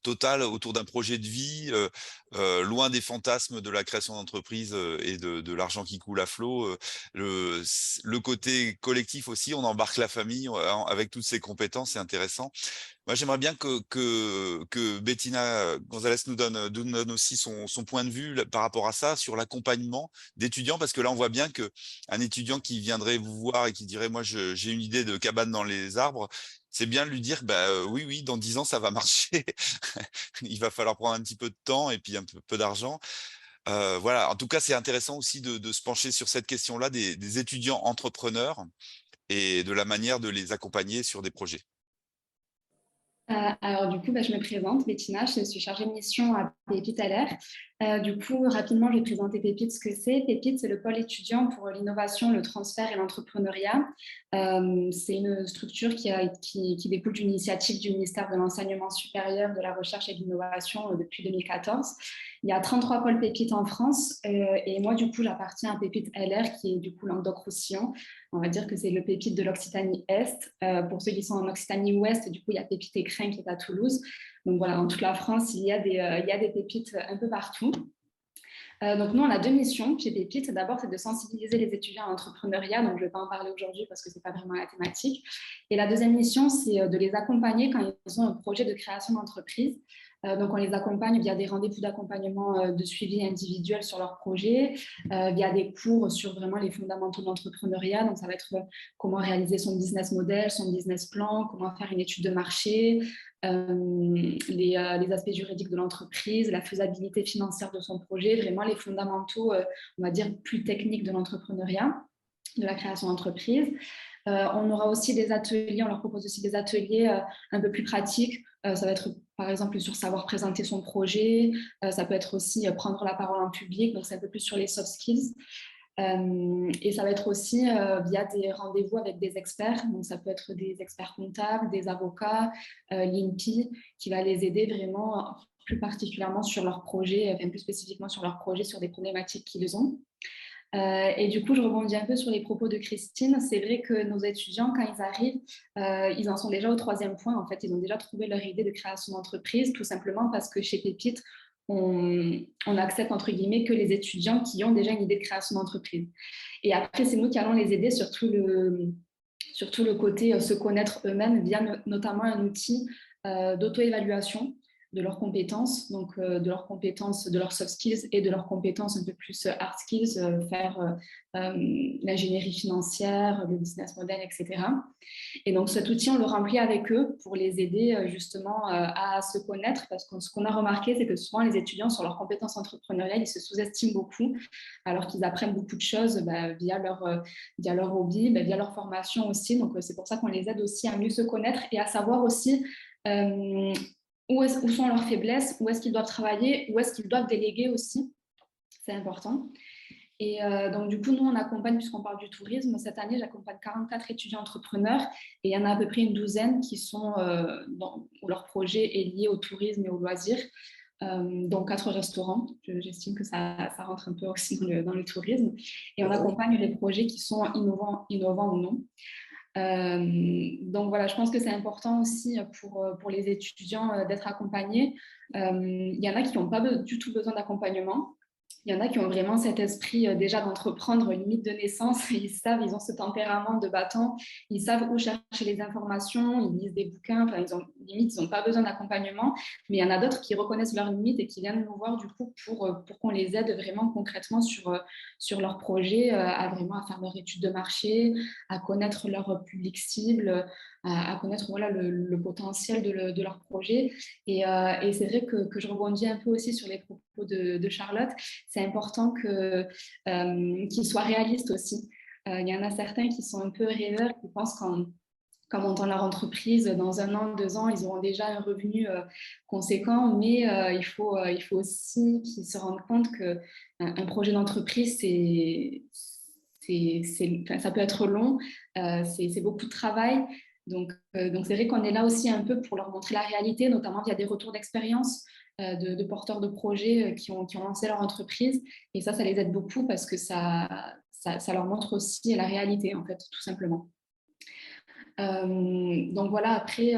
total autour d'un projet de vie, loin des fantasmes de la création d'entreprise, et de l'argent qui coule à flot, le côté collectif aussi, on embarque la famille, avec toutes ses compétences, c'est intéressant. Moi, j'aimerais bien que Bettina Gonzalez nous donne aussi son point de vue là, par rapport à ça, sur l'accompagnement d'étudiants, parce que là, on voit bien que un étudiant qui viendrait vous voir et qui dirait, moi, j'ai une idée de cabane dans les arbres, c'est bien de lui dire, bah, oui, oui, dans 10 ans, ça va marcher. Il va falloir prendre un petit peu de temps et puis un peu d'argent. Voilà, en tout cas, c'est intéressant aussi de se pencher sur cette question-là des étudiants entrepreneurs et de la manière de les accompagner sur des projets. Alors du coup, je me présente, Bettina, je suis chargée de mission à Pépite LR. Du coup, rapidement, je vais présenter Pépite ce que c'est. Pépite, c'est le pôle étudiant pour l'innovation, le transfert et l'entrepreneuriat. C'est une structure qui découle d'une initiative du ministère de l'Enseignement supérieur, de la Recherche et de l'Innovation depuis 2014. Il y a 33 pôles Pépite en France et moi, du coup, j'appartiens à Pépite LR qui est du coup Languedoc-Roussillon. On va dire que c'est le Pépite de l'Occitanie-Est. Pour ceux qui sont en Occitanie-Ouest, du coup, il y a Pépite Écrin qui est à Toulouse. Donc voilà, dans toute la France, il y a des pépites un peu partout. Donc nous, on a deux missions chez Pépite. D'abord, c'est de sensibiliser les étudiants à l'entrepreneuriat. Donc je ne vais pas en parler aujourd'hui parce que ce n'est pas vraiment la thématique. Et la deuxième mission, c'est de les accompagner quand ils ont un projet de création d'entreprise. Donc, on les accompagne via des rendez-vous d'accompagnement de suivi individuel sur leur projet, via des cours sur vraiment les fondamentaux de l'entrepreneuriat. Donc, ça va être comment réaliser son business model, son business plan, comment faire une étude de marché, les aspects juridiques de l'entreprise, la faisabilité financière de son projet, vraiment les fondamentaux, on va dire, plus techniques de l'entrepreneuriat, de la création d'entreprise. On aura aussi des ateliers, on leur propose aussi des ateliers un peu plus pratiques. Ça va être par exemple sur savoir présenter son projet. Ça peut être aussi prendre la parole en public, donc c'est un peu plus sur les soft skills. Et ça va être aussi via des rendez-vous avec des experts. Donc ça peut être des experts comptables, des avocats, l'INPI, qui va les aider vraiment plus particulièrement sur leur projet, enfin plus spécifiquement sur leur projet, sur des problématiques qu'ils ont. Et du coup, je rebondis un peu sur les propos de Christine. C'est vrai que nos étudiants, quand ils arrivent, ils en sont déjà au troisième point. En fait, ils ont déjà trouvé leur idée de création d'entreprise, tout simplement parce que chez Pépite, on accepte, entre guillemets, que les étudiants qui ont déjà une idée de création d'entreprise. Et après, c'est nous qui allons les aider sur tout le côté se connaître eux-mêmes via notamment un outil d'auto-évaluation de leurs compétences, donc de leurs compétences, de leurs soft skills et de leurs compétences un peu plus hard skills, faire l'ingénierie financière, le business model, etc. Et donc cet outil, on le remplit avec eux pour les aider justement à se connaître, parce que ce qu'on a remarqué, c'est que souvent les étudiants sur leurs compétences entrepreneuriales, ils se sous-estiment beaucoup, alors qu'ils apprennent beaucoup de choses via leur hobby, via leur formation aussi. Donc c'est pour ça qu'on les aide aussi à mieux se connaître et à savoir aussi où sont leurs faiblesses, où est-ce qu'ils doivent travailler, où est-ce qu'ils doivent déléguer aussi. C'est important. Et donc, du coup, nous, on accompagne, puisqu'on parle du tourisme, cette année, j'accompagne 44 étudiants entrepreneurs et il y en a à peu près une douzaine qui sont, où leur projet est lié au tourisme et aux loisirs. Donc 4 restaurants, j'estime que ça rentre un peu aussi dans le tourisme. Et on accompagne les projets qui sont innovants ou non. Donc voilà, je pense que c'est important aussi pour les étudiants d'être accompagnés. Il y en a qui n'ont pas du tout besoin d'accompagnement. Il y en a qui ont vraiment cet esprit déjà d'entreprendre, limite de naissance. Ils savent, ils ont ce tempérament de battant. Ils savent où chercher les informations. Ils lisent des bouquins. Enfin, limite, ils n'ont pas besoin d'accompagnement. Mais il y en a d'autres qui reconnaissent leurs limites et qui viennent nous voir du coup pour qu'on les aide vraiment concrètement sur leur projet, à faire leur étude de marché, à connaître leur public cible, à connaître le potentiel de leur projet. Et c'est vrai que je rebondis un peu aussi sur les propos de Charlotte. C'est important qu'ils soient réalistes aussi. Il y en a certains qui sont un peu rêveurs, qui pensent qu'en montant leur entreprise, dans 1 an, 2 ans, ils auront déjà un revenu conséquent, mais il faut aussi qu'ils se rendent compte qu'un projet d'entreprise, ça peut être long, c'est beaucoup de travail. Donc c'est vrai qu'on est là aussi un peu pour leur montrer la réalité, notamment via des retours d'expérience de porteurs de projets qui ont lancé leur entreprise. Et ça les aide beaucoup parce que ça leur montre aussi la réalité, en fait, tout simplement. Donc voilà, après,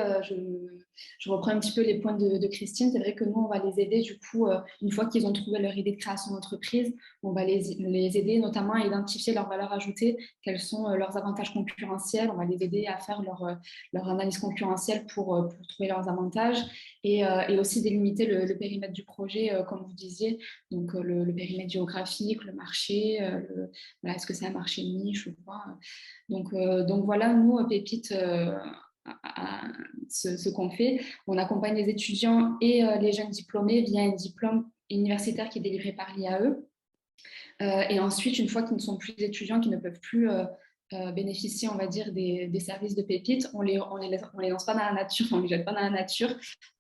je reprends un petit peu les points de Christine. C'est vrai que nous, on va les aider, du coup, une fois qu'ils ont trouvé leur idée de création d'entreprise, on va les aider notamment à identifier leurs valeurs ajoutées, quels sont leurs avantages concurrentiels. On va les aider à faire leur analyse concurrentielle pour trouver leurs avantages et aussi délimiter le périmètre du projet, comme vous disiez, donc le périmètre géographique, le marché, voilà, est-ce que c'est un marché niche ou pas. Donc voilà, nous, Pépite, ce qu'on fait, on accompagne les étudiants et les jeunes diplômés via un diplôme universitaire qui est délivré par l'IAE. Et ensuite, une fois qu'ils ne sont plus étudiants, qu'ils ne peuvent plus bénéficier, on va dire, des services de Pépite, on les lance pas dans la nature, on les jette pas dans la nature.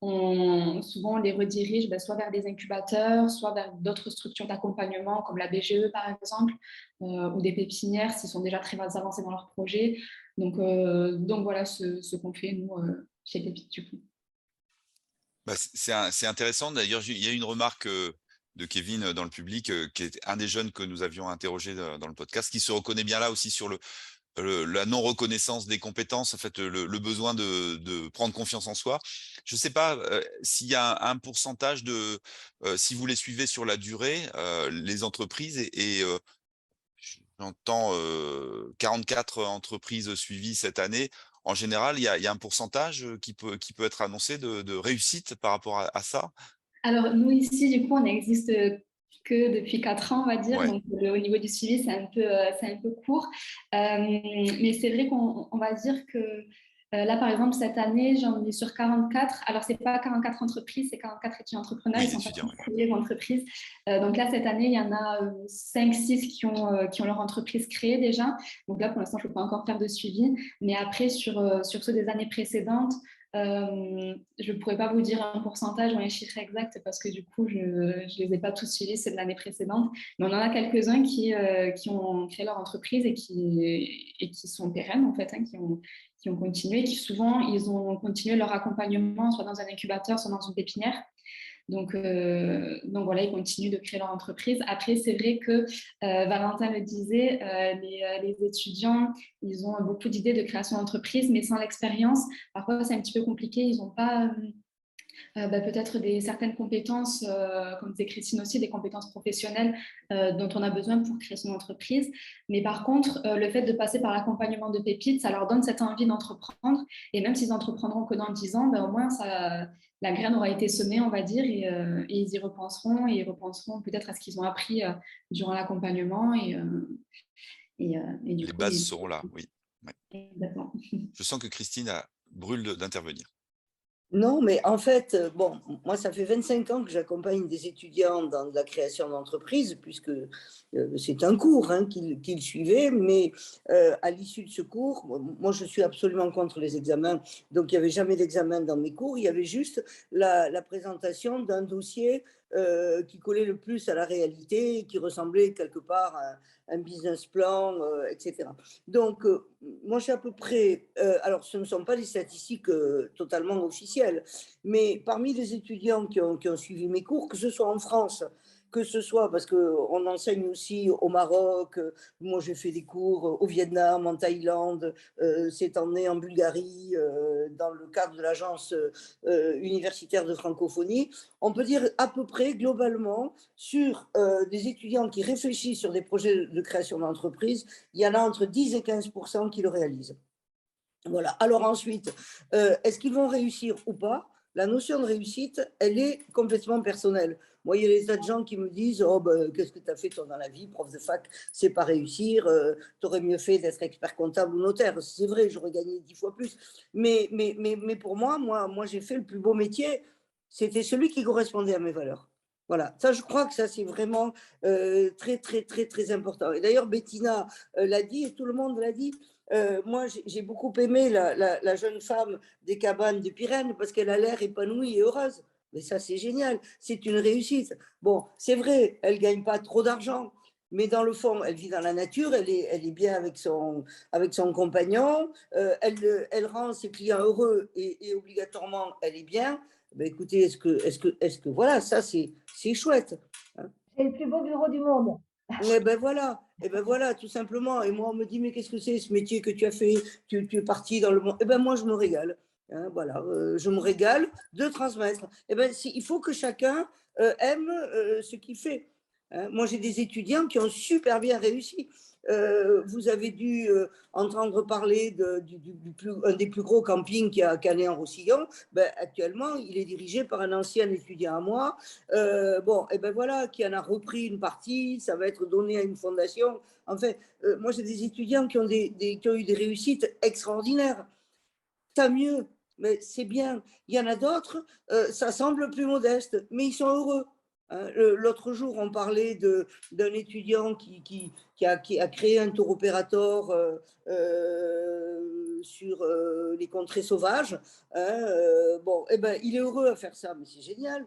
Souvent, on les redirige soit vers des incubateurs, soit vers d'autres structures d'accompagnement, comme la BGE, par exemple, ou des pépinières, s'ils sont déjà très avancés dans leur projet. Donc voilà ce qu'on fait, nous, chez Pépite, du coup. Bah, c'est intéressant. D'ailleurs, il y a une remarque de Kevin dans le public, qui est un des jeunes que nous avions interrogé dans le podcast, qui se reconnaît bien là aussi sur la non-reconnaissance des compétences, en fait, le besoin de prendre confiance en soi. Je ne sais pas s'il y a un pourcentage si vous les suivez sur la durée, les entreprises, et j'entends 44 entreprises suivies cette année. En général, il y a un pourcentage qui peut être annoncé de réussite par rapport à ça? Alors, nous, ici, du coup, on n'existe que depuis 4 ans, on va dire. Ouais, Donc, au niveau du suivi, c'est un peu court. Mais c'est vrai qu'on va dire que là, par exemple, cette année, j'en ai sur 44. Alors, ce n'est pas 44 entreprises, c'est 44 étudiants entrepreneurs. Ils oui, ne sont pas étudiants, tous ouais. créés entreprises. Donc là, cette année, il y en a 5-6 qui ont leur entreprise créée déjà. Donc là, pour l'instant, je ne peux pas encore faire de suivi. Mais après, sur ceux des années précédentes, je ne pourrais pas vous dire un pourcentage ou un chiffre exact parce que du coup, je ne les ai pas tous suivis, c'est de l'année précédente. Mais on en a quelques-uns qui ont créé leur entreprise et qui sont pérennes, en fait, hein, qui ont continué, qui souvent, ils ont continué leur accompagnement soit dans un incubateur, soit dans une pépinière. Donc voilà, ils continuent de créer leur entreprise. Après, c'est vrai que Valentin le disait, les étudiants, ils ont beaucoup d'idées de création d'entreprise, mais sans l'expérience, parfois c'est un petit peu compliqué. Ils n'ont pas peut-être certaines compétences, comme disait Christine aussi, des compétences professionnelles dont on a besoin pour créer son entreprise. Mais par contre, le fait de passer par l'accompagnement de Pépite, ça leur donne cette envie d'entreprendre. Et même s'ils entreprendront que dans 10 ans, ben, au moins la graine aura été semée, on va dire, et ils y repenseront, et ils repenseront peut-être à ce qu'ils ont appris durant l'accompagnement. Et du Les coup, bases seront là, oui. Ouais. exactement. Je sens que Christine brûle d'intervenir. Non, mais en fait, bon, moi, ça fait 25 ans que j'accompagne des étudiants dans la création d'entreprise, puisque c'est un cours hein, qu'ils suivaient, mais à l'issue de ce cours, moi, je suis absolument contre les examens, donc il n'y avait jamais d'examen dans mes cours, il y avait juste la présentation d'un dossier qui collait le plus à la réalité, qui ressemblait quelque part à un business plan, etc. Donc, moi, j'ai à peu près, alors ce ne sont pas des statistiques totalement officielles, mais parmi les étudiants qui ont suivi mes cours, que ce soit en France, que ce soit parce qu'on enseigne aussi au Maroc, moi j'ai fait des cours au Vietnam, en Thaïlande, cette année en Bulgarie, dans le cadre de l'agence universitaire de francophonie, on peut dire à peu près globalement sur des étudiants qui réfléchissent sur des projets de création d'entreprise, il y en a entre 10 et 15% qui le réalisent. Voilà. Alors ensuite, est-ce qu'ils vont réussir ou pas? La notion de réussite, elle est complètement personnelle. Moi, il y a des tas de gens qui me disent oh, ben, qu'est-ce que tu as fait toi dans la vie, prof de fac, c'est pas réussir, tu aurais mieux fait d'être expert comptable ou notaire. C'est vrai, j'aurais gagné 10 fois plus. Mais pour moi, j'ai fait le plus beau métier, c'était celui qui correspondait à mes valeurs. Voilà, ça, je crois que ça, c'est vraiment très, très, très, très important. Et d'ailleurs, Bettina l'a dit, et tout le monde l'a dit, moi, j'ai beaucoup aimé la jeune femme des cabanes de Pyrène parce qu'elle a l'air épanouie et heureuse. Mais ça, c'est génial. C'est une réussite. Bon, c'est vrai, elle ne gagne pas trop d'argent, mais dans le fond, elle vit dans la nature, elle est bien avec son compagnon, elle rend ses clients heureux et obligatoirement, elle est bien. Ben, écoutez, est-ce que voilà, ça, c'est chouette. Hein. C'est le plus beau bureau du monde. Et ben voilà, tout simplement. Et moi, on me dit, mais qu'est-ce que c'est ce métier que tu as fait? Tu es parti dans le monde. Et ben moi, je me régale. Hein, voilà, je me régale de transmettre. Et ben, il faut que chacun aime ce qu'il fait. Hein, moi, j'ai des étudiants qui ont super bien réussi. Vous avez dû entendre parler un des plus gros campings qui a Canet-en-Roussillon. Ben, actuellement, il est dirigé par un ancien étudiant à moi. Bon, et ben voilà, qui en a repris une partie, ça va être donné à une fondation. En fait, moi, j'ai des étudiants qui ont, qui ont eu des réussites extraordinaires. Tant mieux, mais c'est bien. Il y en a d'autres, ça semble plus modeste, mais ils sont heureux. Hein. L'autre jour, on parlait d'un étudiant qui a créé un tour opérateur sur les contrées sauvages. Hein, bon, eh ben, il est heureux à faire ça, mais c'est génial.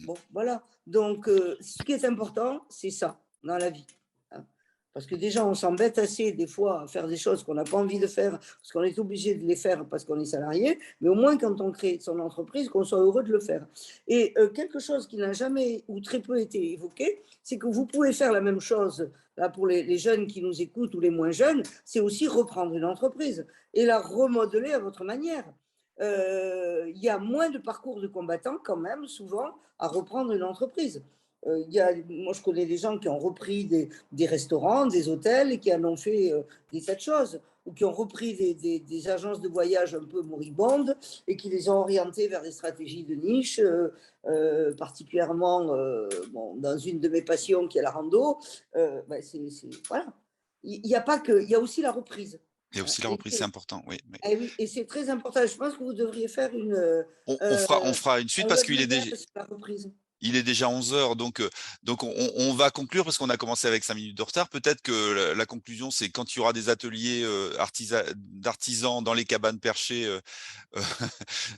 Bon, voilà. Donc, ce qui est important, c'est ça dans la vie. Hein. Parce que déjà, on s'embête assez des fois à faire des choses qu'on n'a pas envie de faire, parce qu'on est obligé de les faire parce qu'on est salarié, mais au moins quand on crée son entreprise, qu'on soit heureux de le faire. Et quelque chose qui n'a jamais ou très peu été évoqué, c'est que vous pouvez faire la même chose, là, pour les jeunes qui nous écoutent ou les moins jeunes, c'est aussi reprendre une entreprise et la remodeler à votre manière. Il y a moins de parcours de combattants quand même, souvent, à reprendre une entreprise. Moi, je connais des gens qui ont repris des restaurants, des hôtels et qui en ont fait des tas de choses, ou qui ont repris des agences de voyage un peu moribondes et qui les ont orientées vers des stratégies de niche, particulièrement bon, dans une de mes passions qui est la rando. Ben voilà. Il y a pas que, il y a aussi la reprise. Et aussi la reprise, c'est important, oui. Oui, et c'est très important. Je pense que vous devriez faire On fera une suite un parce qu'il est webinaire déjà. sur la reprise. Il est déjà 11 heures, donc on va conclure parce qu'on a commencé avec 5 minutes de retard. Peut-être que la conclusion, c'est quand il y aura des ateliers d'artisans dans les cabanes perchées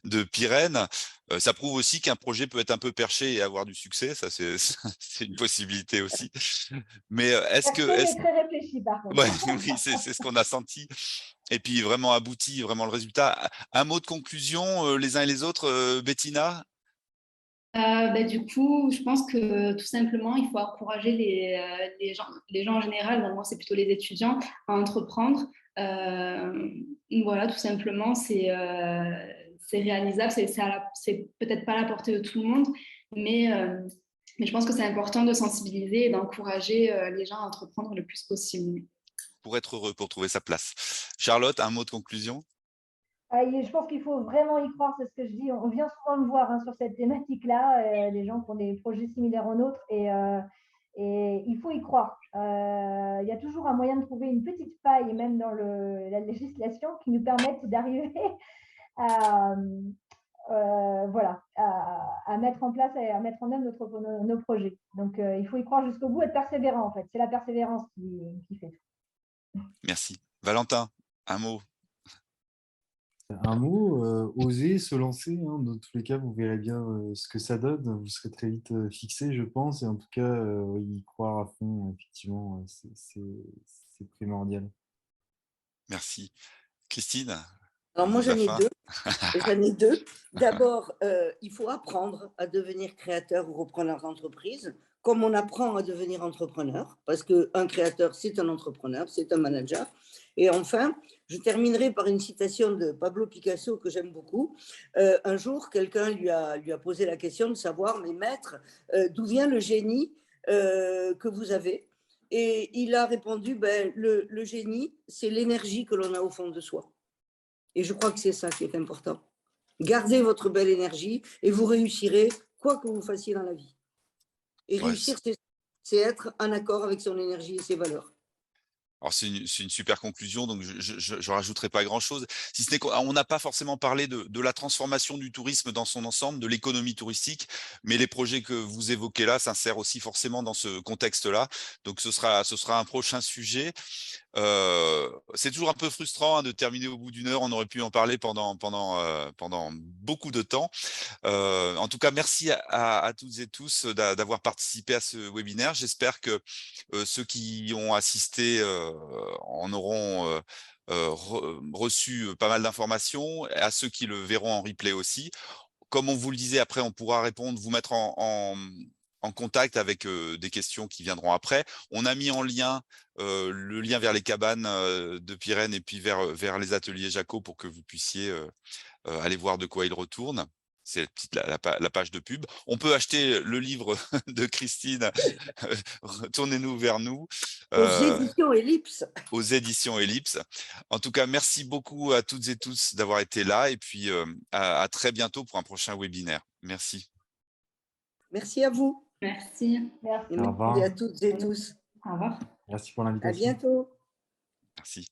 de Pyrène, ça prouve aussi qu'un projet peut être un peu perché et avoir du succès. Ça, c'est c'est une possibilité aussi. Mais Perché, mais très réfléchi, par contre. ouais, oui, c'est ce qu'on a senti. Et puis vraiment abouti, vraiment le résultat. Un mot de conclusion, les uns et les autres, Bettina? Du coup, je pense que tout simplement, il faut encourager les gens en général, bon, moi c'est plutôt les étudiants, à entreprendre. Voilà, tout simplement, c'est réalisable, c'est peut-être pas à la portée de tout le monde, mais je pense que c'est important de sensibiliser et d'encourager les gens à entreprendre le plus possible. Pour être heureux, pour trouver sa place. Charlotte, un mot de conclusion? Je pense qu'il faut vraiment y croire, c'est ce que je dis. On vient souvent me voir sur cette thématique-là, les gens qui ont des projets similaires aux nôtres, et il faut y croire. Il y a toujours un moyen de trouver une petite faille, même dans la législation, qui nous permette d'arriver à, voilà, à mettre en place et à mettre en œuvre nos projets. Donc, il faut y croire jusqu'au bout, être persévérant, en fait. C'est la persévérance qui fait tout. Merci. Valentin, un mot? Un mot, oser se lancer. Hein. Dans tous les cas, vous verrez bien ce que ça donne. Vous serez très vite fixé, je pense. Et en tout cas, y croire à fond, effectivement, c'est primordial. Merci. Christine, Alors un mot moi, de la j'en ai fin? deux. J'en ai deux. D'abord, il faut apprendre à devenir créateur ou repreneur d'entreprise, comme on apprend à devenir entrepreneur, parce qu'un créateur, c'est un entrepreneur, c'est un manager. Et enfin, je terminerai par une citation de Pablo Picasso que j'aime beaucoup. Un jour, quelqu'un lui a posé la question de savoir, mais maître, d'où vient le génie que vous avez? Et il a répondu, ben, le génie, c'est l'énergie que l'on a au fond de soi. Et je crois que c'est ça qui est important. Gardez votre belle énergie et vous réussirez quoi que vous fassiez dans la vie. Et Ouais, réussir, c'est être en accord avec son énergie et ses valeurs. alors c'est une super conclusion, donc je rajouterai pas grand-chose, si ce n'est qu'on n'a pas forcément parlé de la transformation du tourisme dans son ensemble, de l'économie touristique, mais les projets que vous évoquez là s'insèrent aussi forcément dans ce contexte-là. Donc ce sera un prochain sujet. C'est toujours un peu frustrant, hein, de terminer au bout d'une heure. On aurait pu en parler pendant beaucoup de temps. En tout cas, merci à toutes et tous d'avoir participé à ce webinaire. J'espère que ceux qui ont assisté en auront reçu pas mal d'informations, et à ceux qui le verront en replay aussi. Comme on vous le disait, après, on pourra répondre, vous mettre en en contact avec des questions qui viendront après. On a mis en lien le lien vers les cabanes de Pirène et puis vers les ateliers Jaco pour que vous puissiez aller voir de quoi il retourne. C'est la page de pub. On peut acheter le livre de Christine, Tournez-nous vers nous. Aux éditions Ellipse. Aux éditions Ellipse. En tout cas, merci beaucoup à toutes et tous d'avoir été là et puis à très bientôt pour un prochain webinaire. Merci. Merci à vous. Merci. Merci. Et merci à toutes et tous. Au revoir. Merci pour À l'invitation. bientôt. Merci.